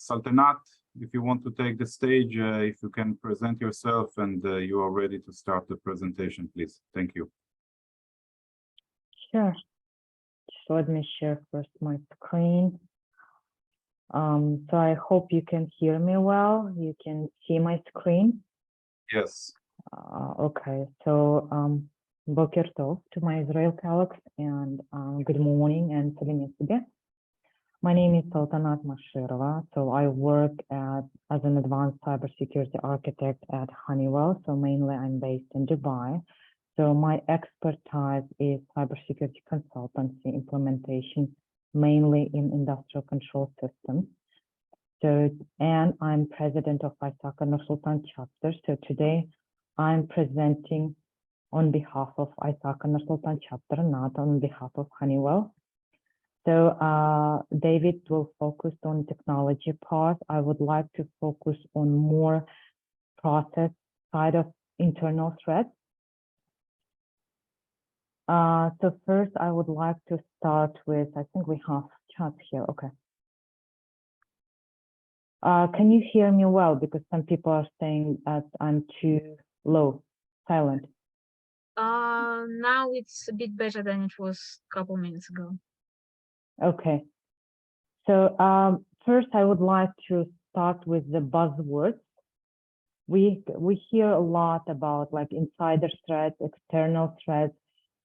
Saltanat, if you want to take the stage, if you can present yourself and you are ready to start the presentation, please. Thank you. Sure. So let me share first my screen. So I hope you can hear me well. You can see my screen. Yes. Okay. So Boker Tov to my Israel colleagues, and good morning and salam. My name is Saltanat Mashirova. So I work as an advanced cybersecurity architect at Honeywell. So mainly I'm based in Dubai. So my expertise is cybersecurity consultancy implementation, mainly in industrial control systems. So, and I'm president of Saltanat Chapter. So today I'm presenting on behalf of Saltanat Chapter, not on behalf of Honeywell. So David will focus on technology part. I would like to focus on more process side of internal threats. So first, I would like to start with, I think we have chat here. Okay. Can you hear me well? Because some people are saying that I'm too low, silent. Now it's a bit better than it was a couple minutes ago. Okay. So first, I would like to start with the buzzwords. We hear a lot about like insider threats, external threats.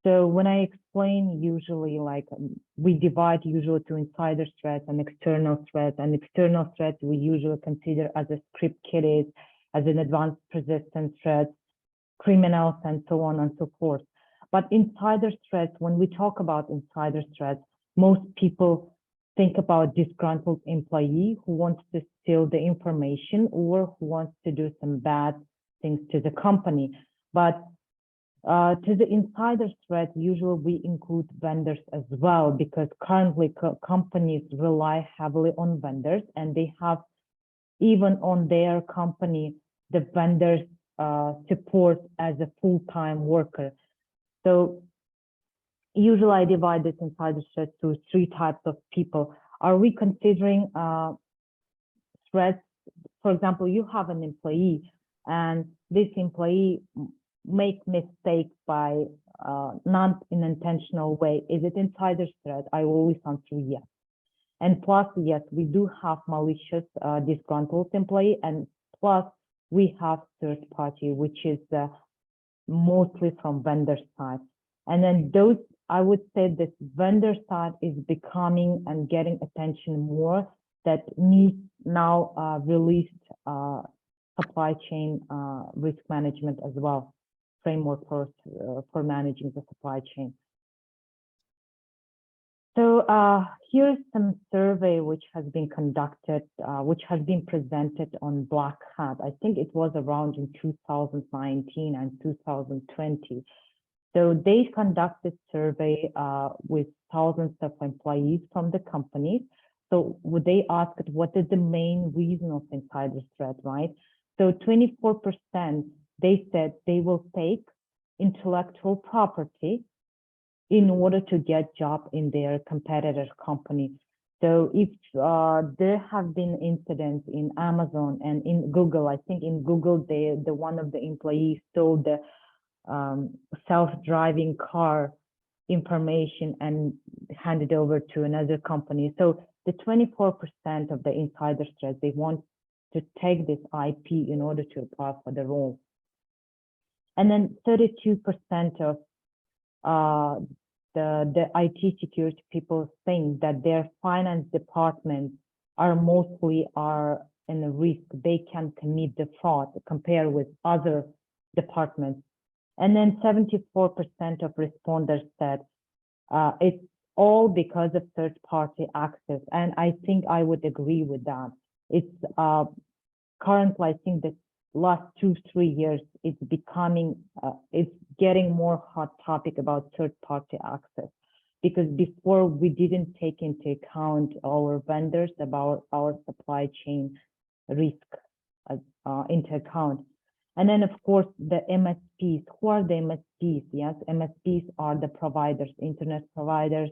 So when I explain, usually like we divide usually to insider threats and external threats. And external threats we usually consider as a script kiddies, as an advanced persistent threats, criminals, and so on and so forth. But insider threats, when we talk about insider threats, most people think about disgruntled employee who wants to steal the information or who wants to do some bad things to the company. But to the insider threat, usually we include vendors as well, because currently companies rely heavily on vendors, and they have even on their company, the vendors support as a full-time worker. So usually I divide this insider threat to three types of people. Are we considering threats? For example, you have an employee and this employee make mistakes by not in an intentional way. Is it insider threat? I always answer yes. And plus, yes, we do have malicious disgruntled employee, and plus we have third party, which is mostly from vendor side. And then those, I would say this vendor side is becoming and getting attention more, that needs now released supply chain risk management as well, framework for managing the supply chain. So here's some survey which has been conducted, which has been presented on Black Hat. I think it was around in 2019 and 2020. So they conducted survey with thousands of employees from the companies. So they asked what is the main reason of insider threat, right? So 24%, they said they will take intellectual property in order to get job in their competitor company. So if there have been incidents in Amazon and in Google, I think in Google, the one of the employees stole the self-driving car information and hand it over to another company. So the 24% of the insider threats, they want to take this IP in order to apply for the role. And then 32% of the IT security people think that their finance departments are mostly in a risk. They can commit the fraud compared with other departments. And then 74% of responders said it's all because of third-party access. And I think I would agree with that. It's currently, I think the last 2-3 years, it's becoming, it's getting more hot topic about third-party access. Because before we didn't take into account our vendors, about our supply chain risk into account. And then, of course, the MSPs. Who are the MSPs? Yes, MSPs are the providers, internet providers,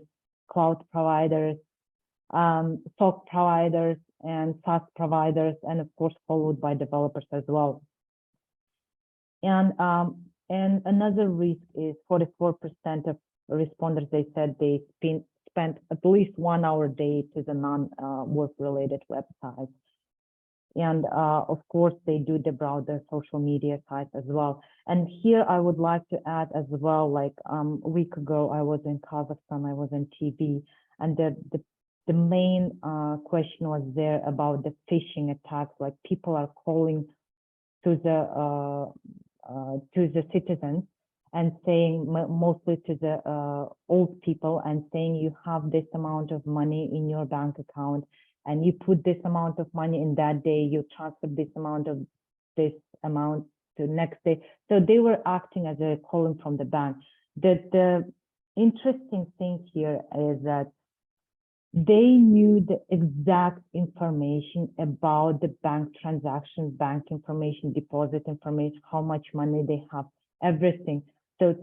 cloud providers, SOC providers, and SaaS providers, and of course, followed by developers as well. And another risk is 44% of responders, they said they spent at least 1 hour a day to the non-work-related websites. And of course, they do the browser social media sites as well. And here I would like to add as well, like a week ago, I was in Kazakhstan, I was on TV, and the main question was there about the phishing attacks, like people are calling to the citizens and saying, mostly to the old people, and saying you have this amount of money in your bank account, and you put this amount of money in that day, you transfer this amount to next day. So they were acting as a calling from the bank. The interesting thing here is that they knew the exact information about the bank transactions, bank information, deposit information, how much money they have, everything. So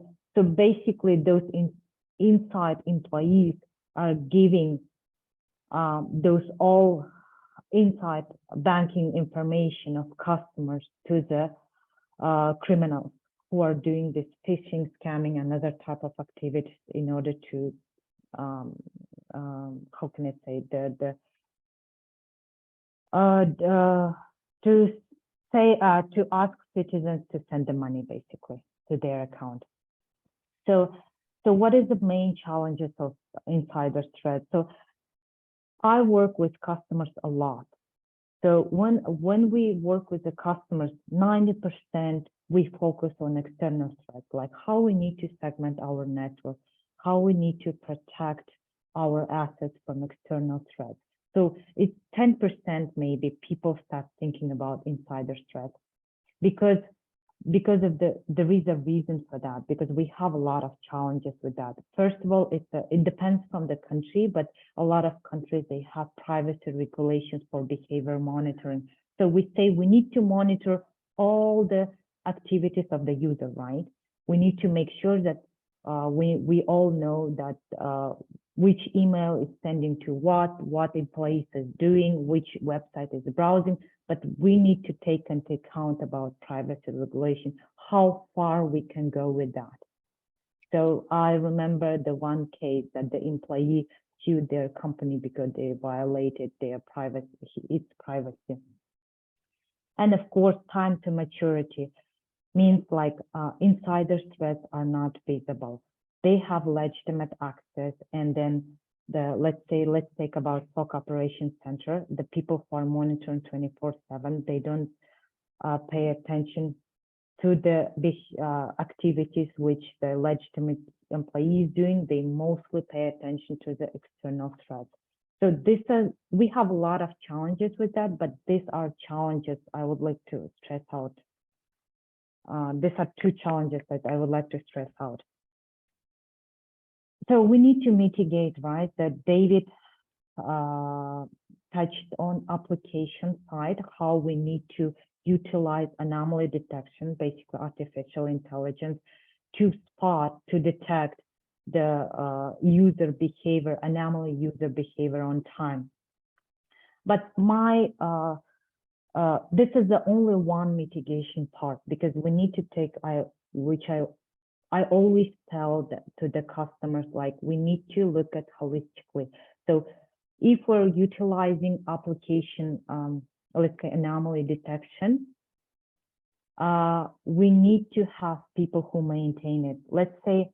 basically those inside employees are giving those all inside banking information of customers to the criminals who are doing this phishing, scamming, and other type of activities in order to how can I say to ask citizens to send the money basically to their account. So what is the main challenges of insider threats? So I work with customers a lot. So when we work with the customers, 90% we focus on external threats, like how we need to segment our network, how we need to protect our assets from external threats. So it's 10% maybe people start thinking about insider threats because of there is a reason for that, because we have a lot of challenges with that. First of all, it depends from the country, but a lot of countries, they have privacy regulations for behavior monitoring. So we say we need to monitor all the activities of the user, right? We need to make sure that we all know that which email is sending to what employees is doing, which website is browsing, but we need to take into account about privacy regulation, how far we can go with that. So I remember the one case that the employee sued their company because they violated their its privacy. And of course, time to maturity means like insider threats are not visible. They have legitimate access, and then let's take about SOC operations center, the people who are monitoring 24/7, they don't pay attention to the activities which the legitimate employee is doing. They mostly pay attention to the external threats. So we have a lot of challenges with that, but these are challenges I would like to stress out. These are two challenges that I would like to stress out. So we need to mitigate, right? That David touched on application side, how we need to utilize anomaly detection, basically artificial intelligence, to detect the user behavior, anomaly user behavior on time. But my this is the only one mitigation part, because we need to take, which I always tell to the customers, like, we need to look at holistically. So if we're utilizing application, let's say anomaly detection, we need to have people who maintain it. Let's say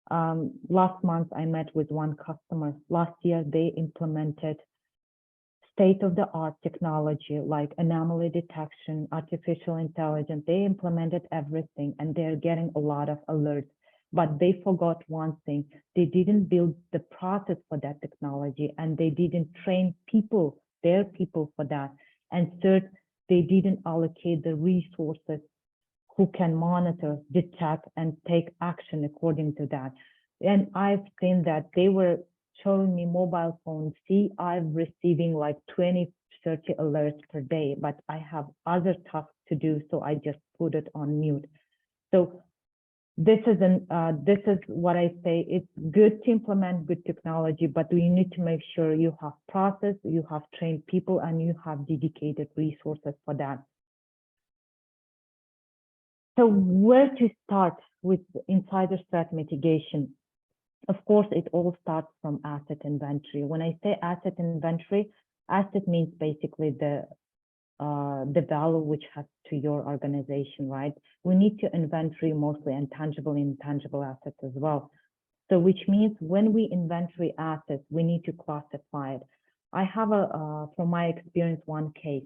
last month I met with one customer. Last year they implemented state-of-the-art technology like anomaly detection, artificial intelligence. They implemented everything and they're getting a lot of alerts, but they forgot one thing. They didn't build the process for that technology, and they didn't train people, their people, for that. And third, they didn't allocate the resources who can monitor, detect, and take action according to that. And I've seen that they were showing me mobile phones. See, I'm receiving like 20, 30 alerts per day, but I have other tasks to do, so I just put it on mute. So this is what I say. It's good to implement good technology, but you need to make sure you have process, you have trained people, and you have dedicated resources for that. So where to start with insider threat mitigation? Of course, it all starts from asset inventory. When I say asset inventory, asset means basically the value which has to your organization, right? We need to inventory mostly intangible and intangible assets as well. So which means when we inventory assets, we need to classify it. I have from my experience, one case.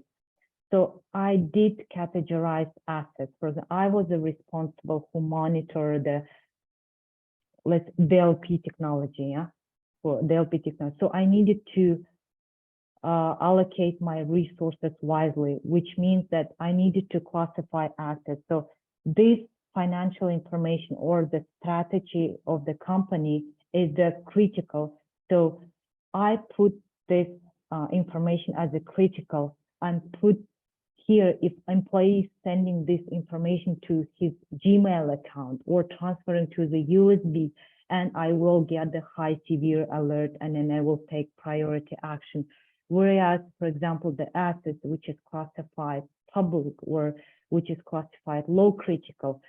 So I did categorize assets. For example, I was the responsible who monitor the DLP technology, yeah, for DLP technology. So I needed to allocate my resources wisely, which means that I needed to classify assets. So this financial information or the strategy of the company is critical. So I put this information as a critical and put here if employee sending this information to his Gmail account or transferring to the USB, and I will get the high severe alert, and then I will take priority action. Whereas, for example, the assets which is classified public or which is classified low critical,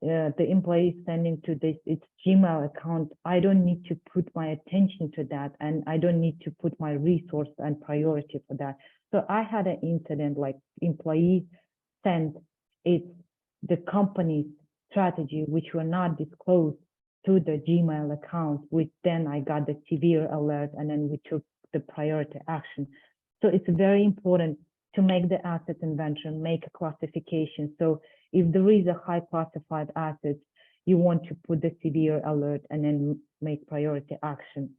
the employee sending to its Gmail account, I don't need to put my attention to that, and I don't need to put my resource and priority for that. So I had an incident like employee sent the company's strategy, which were not disclosed, to the Gmail account, which then I got the severe alert, and then we took the priority action. So it's very important to make the asset inventory, make a classification. So if there is a high classified asset, you want to put the severe alert and then make priority action.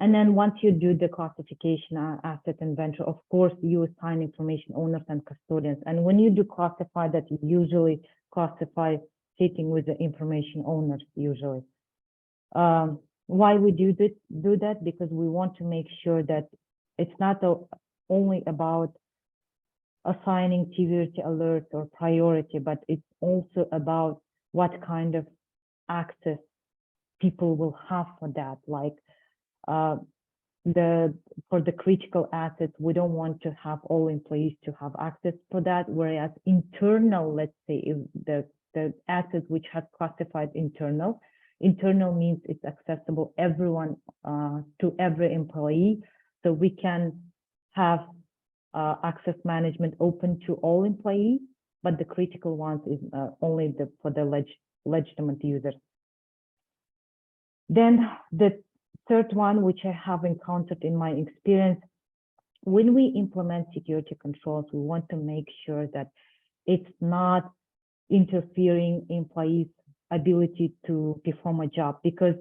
And then once you do the classification asset inventory, of course, you assign information owners and custodians. And when you do classify that, you usually classify sitting with the information owners usually. Why we do that? Because we want to make sure that it's not only about assigning severity alerts or priority, but it's also about what kind of access people will have for that. Like for the critical assets, we don't want to have all employees to have access for that. Whereas internal, let's say, if the asset which has classified internal means it's accessible everyone to every employee. So we can have access management open to all employees, but the critical ones is only for the legitimate users. Then the third one, which I have encountered in my experience, when we implement security controls, we want to make sure that it's not interfering employees' ability to perform a job, because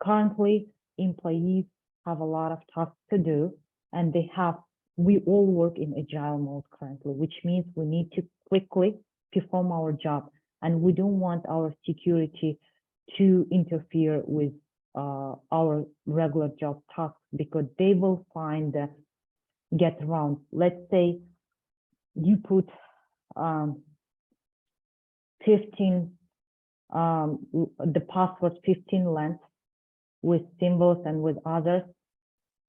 currently employees have a lot of tasks to do, and we all work in agile mode currently, which means we need to quickly perform our job, and we don't want our security to interfere with our regular job tasks, because they will find the get around. Let's say you put 15 the password 15 length with symbols and with others,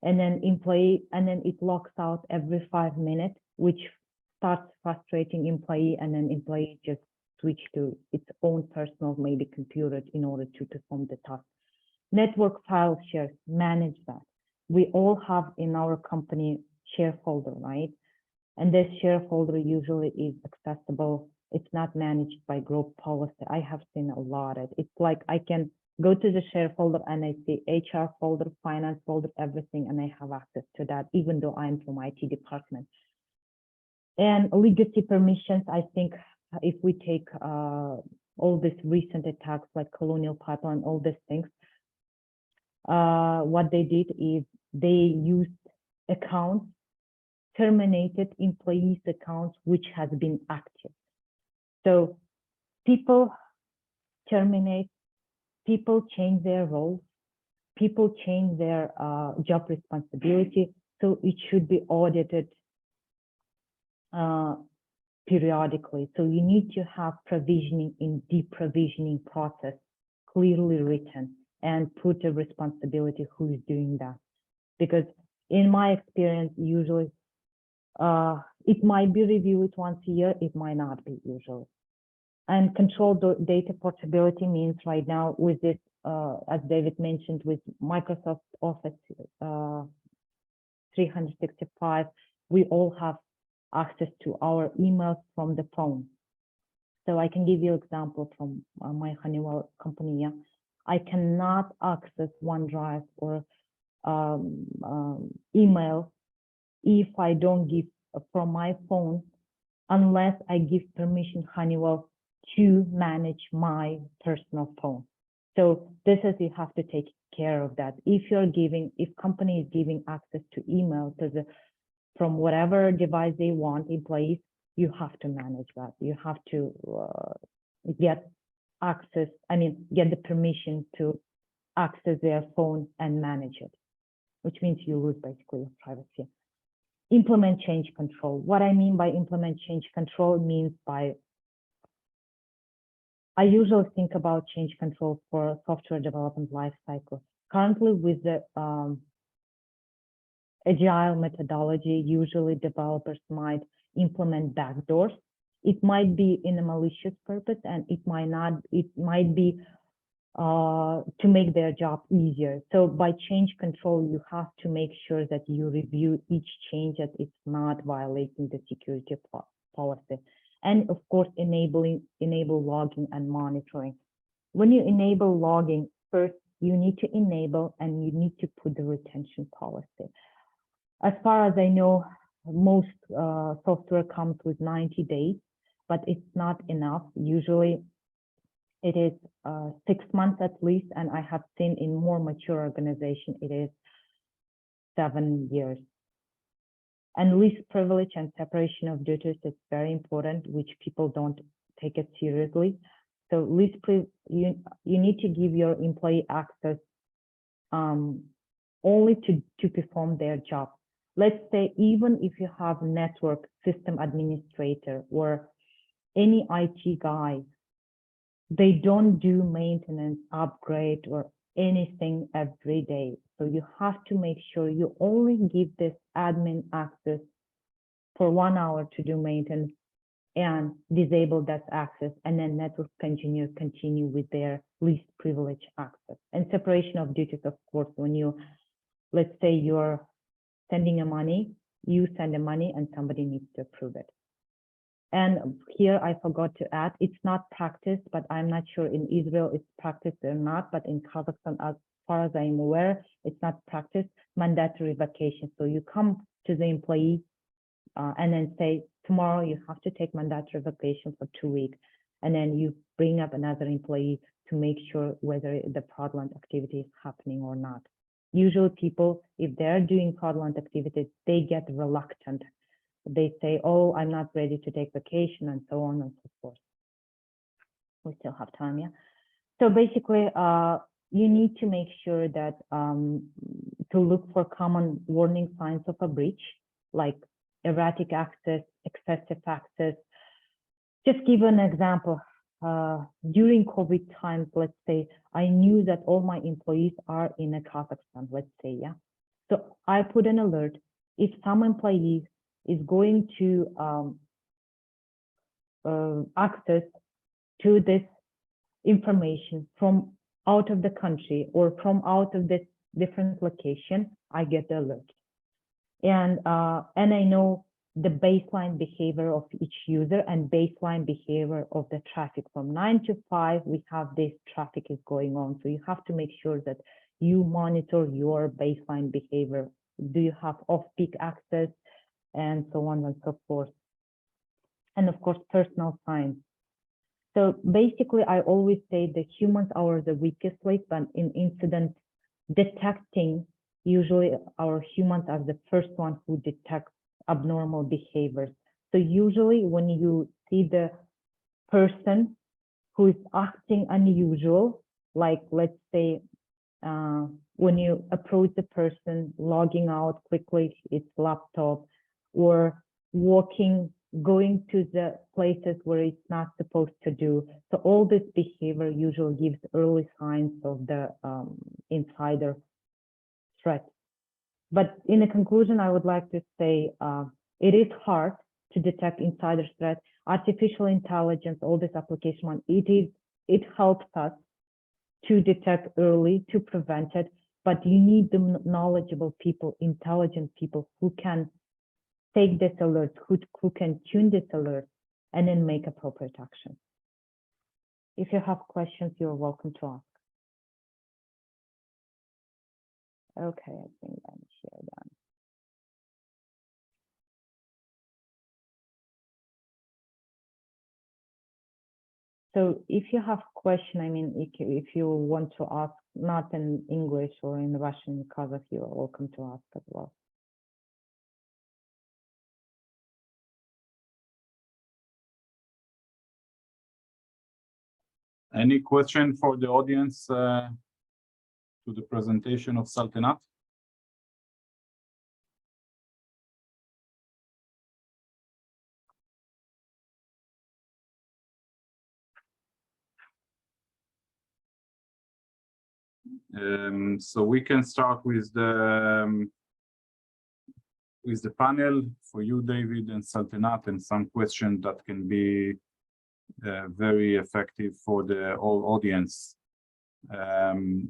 and then it locks out every 5 minutes, which starts frustrating employee, and then employee just switch to its own personal maybe computer in order to perform the task. Network file shares, manage that. We all have in our company share folder, right? And this share folder usually is accessible. It's not managed by group policy. I have seen a lot of it. It's like I can go to the share folder and I see HR folder, finance folder, everything, and I have access to that, even though I'm from IT department. And legacy permissions, I think if we take all these recent attacks like Colonial Pipeline, all these things, what they did is they used accounts, terminated employees' accounts, which has been active. So people terminate, people change their roles, people change their job responsibility. So it should be audited periodically. So you need to have provisioning in deprovisioning process clearly written and put a responsibility who is doing that. Because in my experience, usually it might be reviewed once a year, it might not be usually. And control data portability means right now with this, as David mentioned, with Microsoft Office 365, we all have access to our emails from the phone. So I can give you an example from my Honeywell company. Yeah? I cannot access OneDrive or email if I don't give from my phone, unless I give permission Honeywell to manage my personal phone. So this is, you have to take care of that. If company is giving access to email to from whatever device they want, employees, you have to manage that. You have to get access, get the permission to access their phone and manage it, which means you lose basically your privacy. Implement change control. What I mean by implement change control means I usually think about change control for software development lifecycle. Currently with the agile methodology, usually developers might implement backdoors. It might be in a malicious purpose, and it might not. It might be to make their job easier. So by change control, you have to make sure that you review each change that it's not violating the security policy. And of course, enable logging and monitoring. When you enable logging, first you need to enable and you need to put the retention policy. As far as I know, most software comes with 90 days, but it's not enough. Usually it is 6 months at least, and I have seen in more mature organization, it is 7 years. And least privilege and separation of duties is very important, which people don't take it seriously. So you need to give your employee access only to perform their job. Let's say even if you have network system administrator or any IT guy, they don't do maintenance, upgrade, or anything every day. So you have to make sure you only give this admin access for 1 hour to do maintenance and disable that access, and then network engineer continue with their least privilege access. And separation of duties, of course, when you, let's say you're sending a money, you send the money and somebody needs to approve it. And here I forgot to add, it's not practiced, but I'm not sure in Israel it's practiced or not, but in Kazakhstan, as far as I'm aware, it's not practiced, mandatory vacation. So you come to the employee and then say, tomorrow you have to take mandatory vacation for 2 weeks. And then you bring up another employee to make sure whether the fraudulent activity is happening or not. Usually people, if they're doing fraudulent activities, they get reluctant. They say, oh, I'm not ready to take vacation, and so on and so forth. We still have time, yeah? So basically, you need to make sure that to look for common warning signs of a breach, like erratic access, excessive access. Just give an example. During COVID times, let's say, I knew that all my employees are in Kazakhstan, let's say, yeah? So I put an alert if some employee is going to access to this information from out of the country or from out of this different location, I get the alert. And I know the baseline behavior of each user and baseline behavior of the traffic. From 9 to 5, we have this traffic is going on. So you have to make sure that you monitor your baseline behavior. Do you have off-peak access and so on and so forth. And of course, personal science. So basically, I always say that humans are the weakest link, but in incident detecting, usually our humans are the first one who detects abnormal behaviors. So usually when you see the person who is acting unusual, like let's say when you approach the person logging out quickly its laptop or walking, going to the places where it's not supposed to do. So all this behavior usually gives early signs of the insider threat. But in a conclusion, I would like to say it is hard to detect insider threat. Artificial intelligence, all this application, it helps us to detect early, to prevent it, but you need the knowledgeable people, intelligent people who can take this alert, who can tune this alert, and then make appropriate action. If you have questions, you're welcome to ask. Okay, I think I'm here done. So if you have question, I mean, if you want to ask, not in English or in Russian, Kazakh, you're welcome to ask as well. Any question for the audience to the presentation of Saltanat? So we can start with the panel for you, David and Saltanat, and some questions that can be very effective for the whole audience. The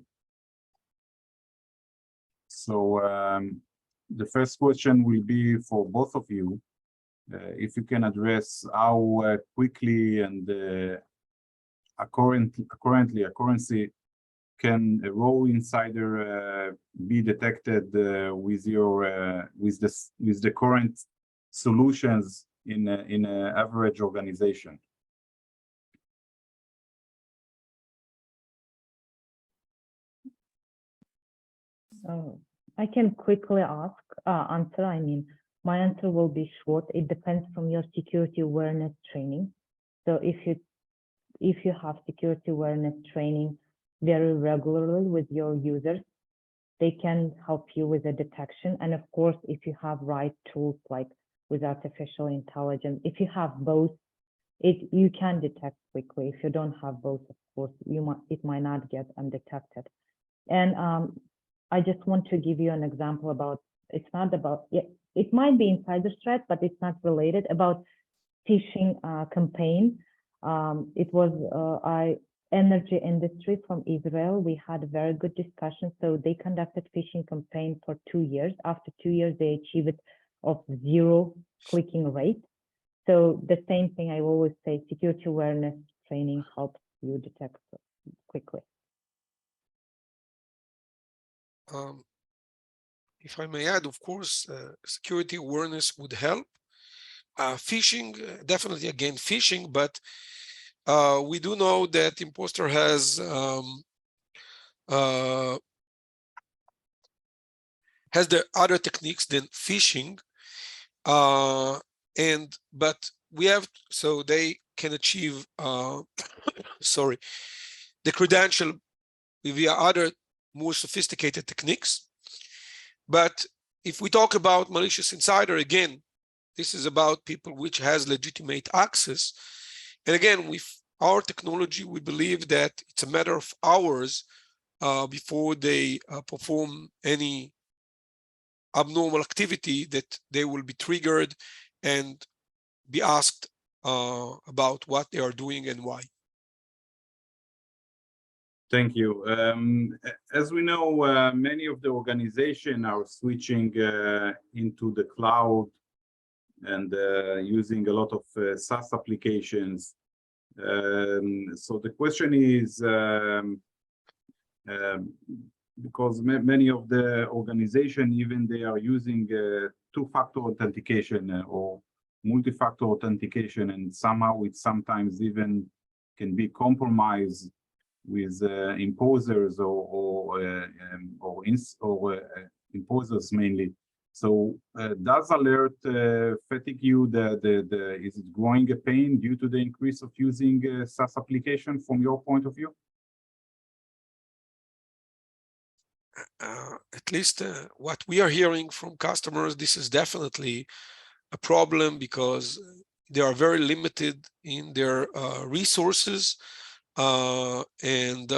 first question will be for both of you. If you can address how quickly and accuracy can a raw insider be detected with the current solutions in an average organization? I can quickly answer. I mean, my answer will be short. It depends from your security awareness training. So if you have security awareness training very regularly with your users, they can help you with the detection. And of course, if you have right tools like with artificial intelligence, if you have both, you can detect quickly. If you don't have both, of course, it might not get undetected. And I just want to give you an example about, it's not about, it might be insider threat, but it's not related, about phishing campaign. It was energy industry from Israel. We had a very good discussion. So they conducted phishing campaign for 2 years. After 2 years, they achieved it of 0 clicking rate. So the same thing I always say, security awareness training helps you detect quickly. If I may add, of course, security awareness would help. Phishing, definitely again phishing, but we do know that imposter has the other techniques than phishing, but we have, so they can achieve sorry, the credential via other more sophisticated techniques. But if we talk about malicious insider, again, this is about people which has legitimate access. And again, with our technology, we believe that it's a matter of hours before they perform any abnormal activity, that they will be triggered and be asked about what they are doing and why. Thank you. As we know, many of the organizations are switching into the cloud and using a lot of SaaS applications. So the question is, because many of the organizations, even they are using two-factor authentication or multi-factor authentication, and somehow it sometimes even can be compromised with imposers or imposers mainly. So does alert fatigue you? Is it growing a pain due to the increase of using SaaS application from your point of view? At least what we are hearing from customers, this is definitely a problem because they are very limited in their resources, and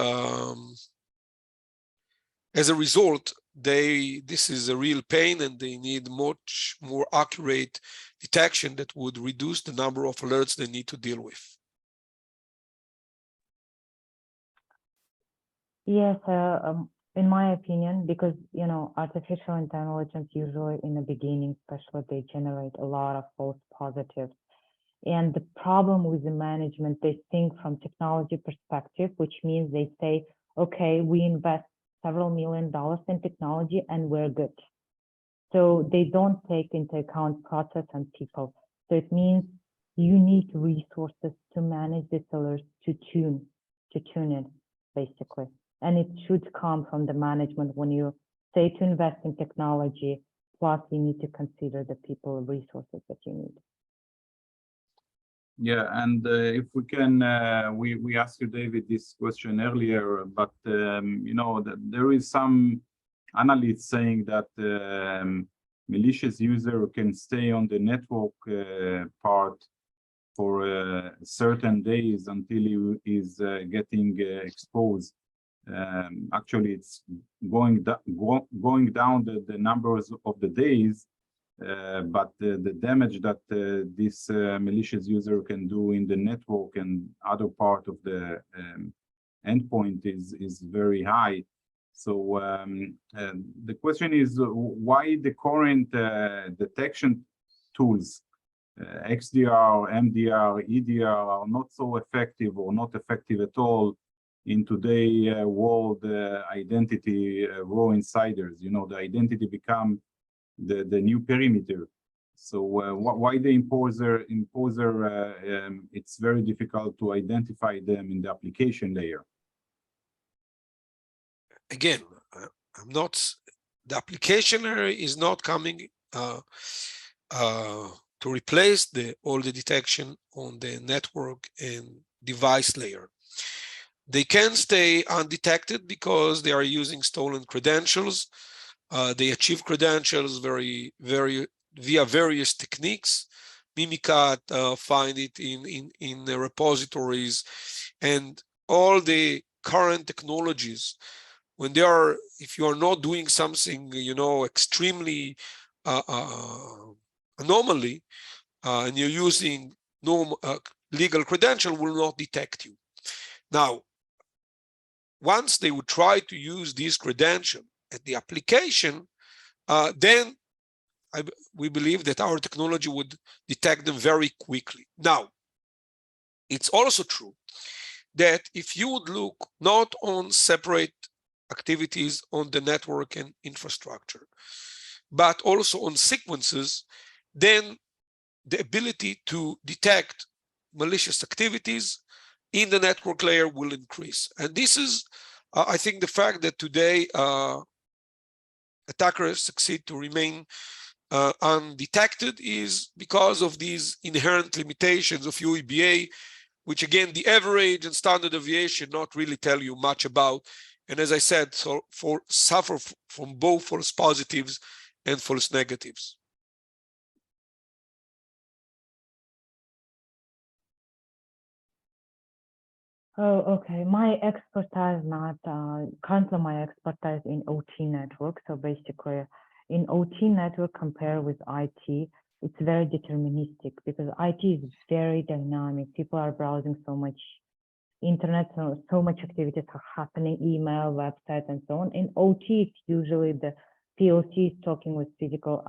as a result, this is a real pain, and they need much more accurate detection that would reduce the number of alerts they need to deal with. Yes, in my opinion, because artificial intelligence usually in the beginning, especially, they generate a lot of false positives. And the problem with the management, they think from technology perspective, which means they say, okay, we invest several $1 million in technology and we're good. So they don't take into account process and people. So it means you need resources to manage this alert, to tune it, basically. And it should come from the management when you say to invest in technology, plus you need to consider the people resources that you need. Yeah, and if we can, we asked you, David, this question earlier, but there is some analysts saying that malicious user can stay on the network part for certain days until he is getting exposed. Actually, it's going down the numbers of the days. But the damage that this malicious user can do in the network and other part of the endpoint is very high. So the question is, why the current detection tools, XDR, MDR, EDR, are not so effective or not effective at all in today's world identity raw insiders? The identity become the new perimeter. So why the imposer it's very difficult to identify them in the application layer? Again, the application layer is not coming to replace all the detection on the network and device layer. They can stay undetected because they are using stolen credentials. They achieve credentials via various techniques. Mimikatz find it in the repositories, and all the current technologies. If you are not doing something, extremely anomaly, and you're using legal credential, will not detect you. Now, once they would try to use this credential at the application, then we believe that our technology would detect them very quickly. Now, it's also true that if you would look not on separate activities on the network and infrastructure, but also on sequences, then the ability to detect malicious activities in the network layer will increase. And this is, I think, the fact that today attackers succeed to remain undetected is because of these inherent limitations of UEBA, which again, the average and standard deviation not really tell you much about. And as I said, suffer from both false positives and false negatives. Oh, okay. My expertise currently my expertise in OT network. So basically, In OT network compared with IT, it's very deterministic because IT is very dynamic. People are browsing so much internet, so much activities are happening, email, website, and so on. In OT, it's usually the POC is talking with physical,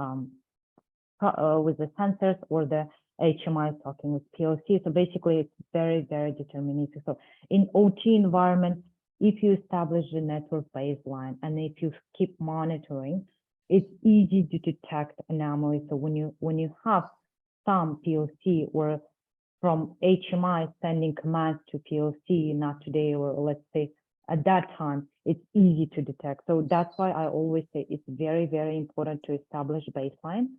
with the sensors, or the HMI is talking with POC. So basically, it's very, very deterministic. So in OT environment, if you establish the network baseline and if you keep monitoring, it's easy to detect anomalies. So when you have some POC or from HMI sending commands to POC, not today, or let's say at that time, it's easy to detect. So that's why I always say it's very, very important to establish baseline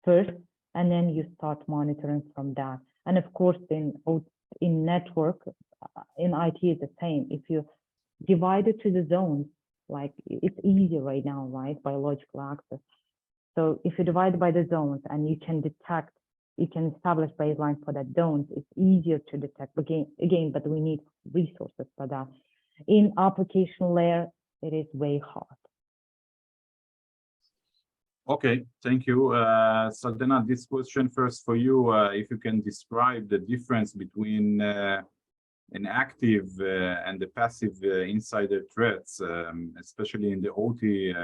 first, and then you start monitoring from that. And of course, in network, in IT is the same. If you divide it to the zones, like it's easy right now, right? Biological access. So if you divide by the zones and you can detect, you can establish baseline for that zones, it's easier to detect again, but we need resources for that. In application layer, it is way hard. Okay, thank you. Saltanat, this question first for you. If you can describe the difference between an active and the passive insider threats, especially in the OT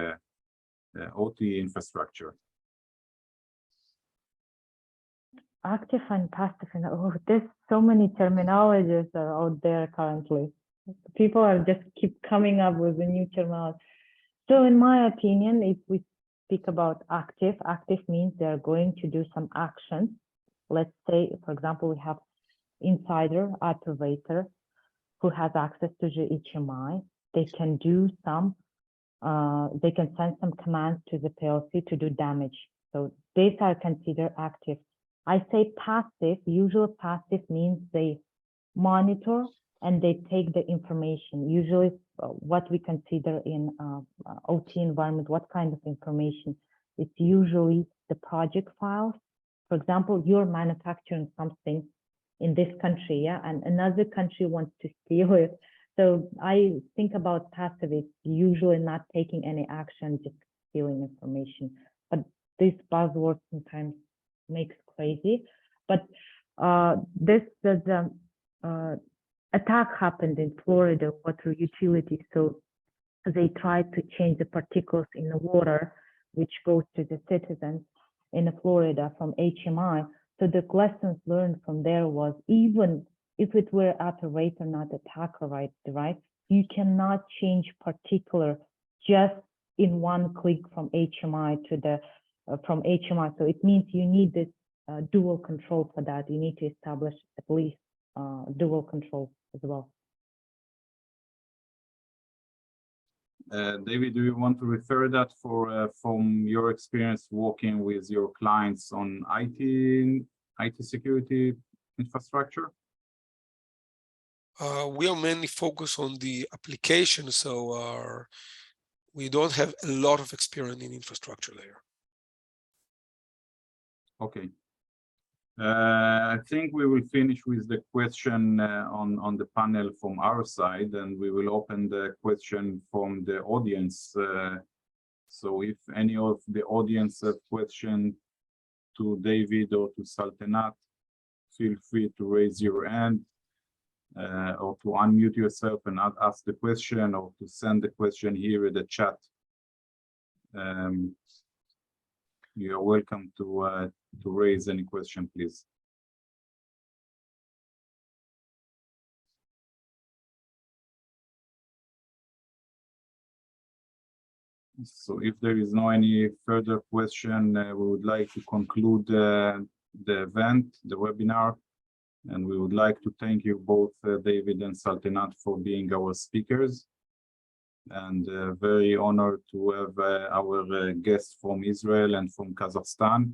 infrastructure. Active and passive, and oh, there's so many terminologies out there currently. People are just keep coming up with a new terminology. So in my opinion, if we speak about active means they're going to do some actions. Let's say, for example, we have insider operator who has access to the HMI. They can do some, they can send some commands to the PLC to do damage. So these are considered active. I say passive, usually passive means they monitor and they take the information. Usually what we consider in OT environment, what kind of information? It's usually the project files. For example, you're manufacturing something in this country, yeah, and another country wants to steal it. So I think about passive, it's usually not taking any action, just stealing information. But this buzzword sometimes makes crazy. But the attack happened in Florida, water utility. So they tried to change the particles in the water, which goes to the citizens in Florida from HMI. So the lessons learned from there was, even if it were operator, not attacker, right? You cannot change particular just in one click from HMI to the from HMI. So it means you need this dual control for that. You need to establish at least dual control as well. David, do you want to refer that from your experience working with your clients on IT security infrastructure? We are mainly focused on the application, so we don't have a lot of experience in infrastructure layer. Okay. I think we will finish with the question on the panel from our side, and we will open the question from the audience. So if any of the audience have question to David or to Saltanat, feel free to raise your hand or to unmute yourself and ask the question, or to send the question here in the chat. You are welcome to raise any question, please. So if there is no any further question, we would like to conclude the event, the webinar, and we would like to thank you both, David and Saltanat, for being our speakers. And very honored to have our guests from Israel and from Kazakhstan.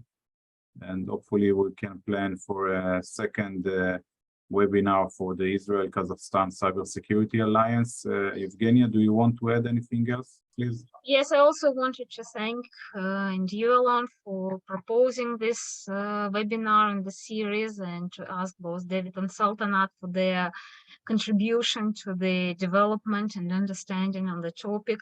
And hopefully we can plan for a second webinar for the Israel-Kazakhstan Cybersecurity Alliance. Evgenia, do you want to add anything else, please? Yes, I also wanted to thank and you, Alon, for proposing this webinar in the series, and to ask both David and Saltanat for their contribution to the development and understanding on the topic.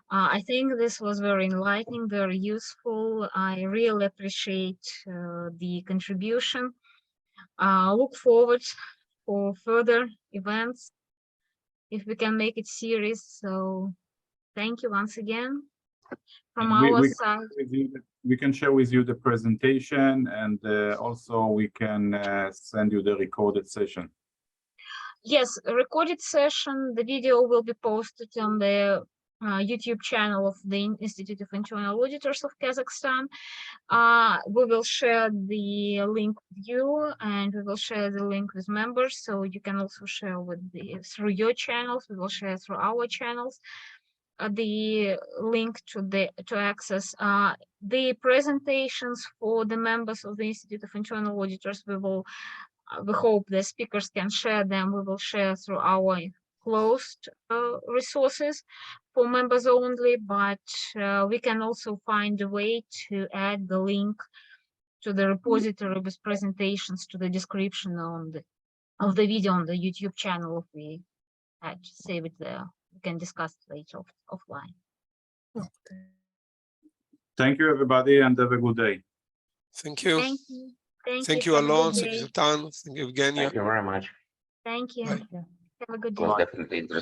I think this was very enlightening, very useful. I really appreciate the contribution. Look forward for further events if we can make it series. So thank you once again from our side. We can share with you the presentation, and also we can send you the recorded session. Yes, a recorded session. The video will be posted on the YouTube channel of the Institute of Internal Auditors of Kazakhstan. We will share the link with you, and we will share the link with members, so you can also share through your channels. We will share through our channels the link to access the presentations for the members of the Institute of Internal Auditors. We hope the speakers can share them. We will share through our closed resources for members only, but we can also find a way to add the link to the repository with presentations to the description of the video on the YouTube channel if we had to save it there. We can discuss it later offline. Thank you, everybody, and have a good day. Thank you. Thank you. Thank you, Have a good Alon. Thank day. you, Sultan. Thank you, Evgenia. Thank you very much. Thank you. Bye. Have a good It was day. definitely interesting.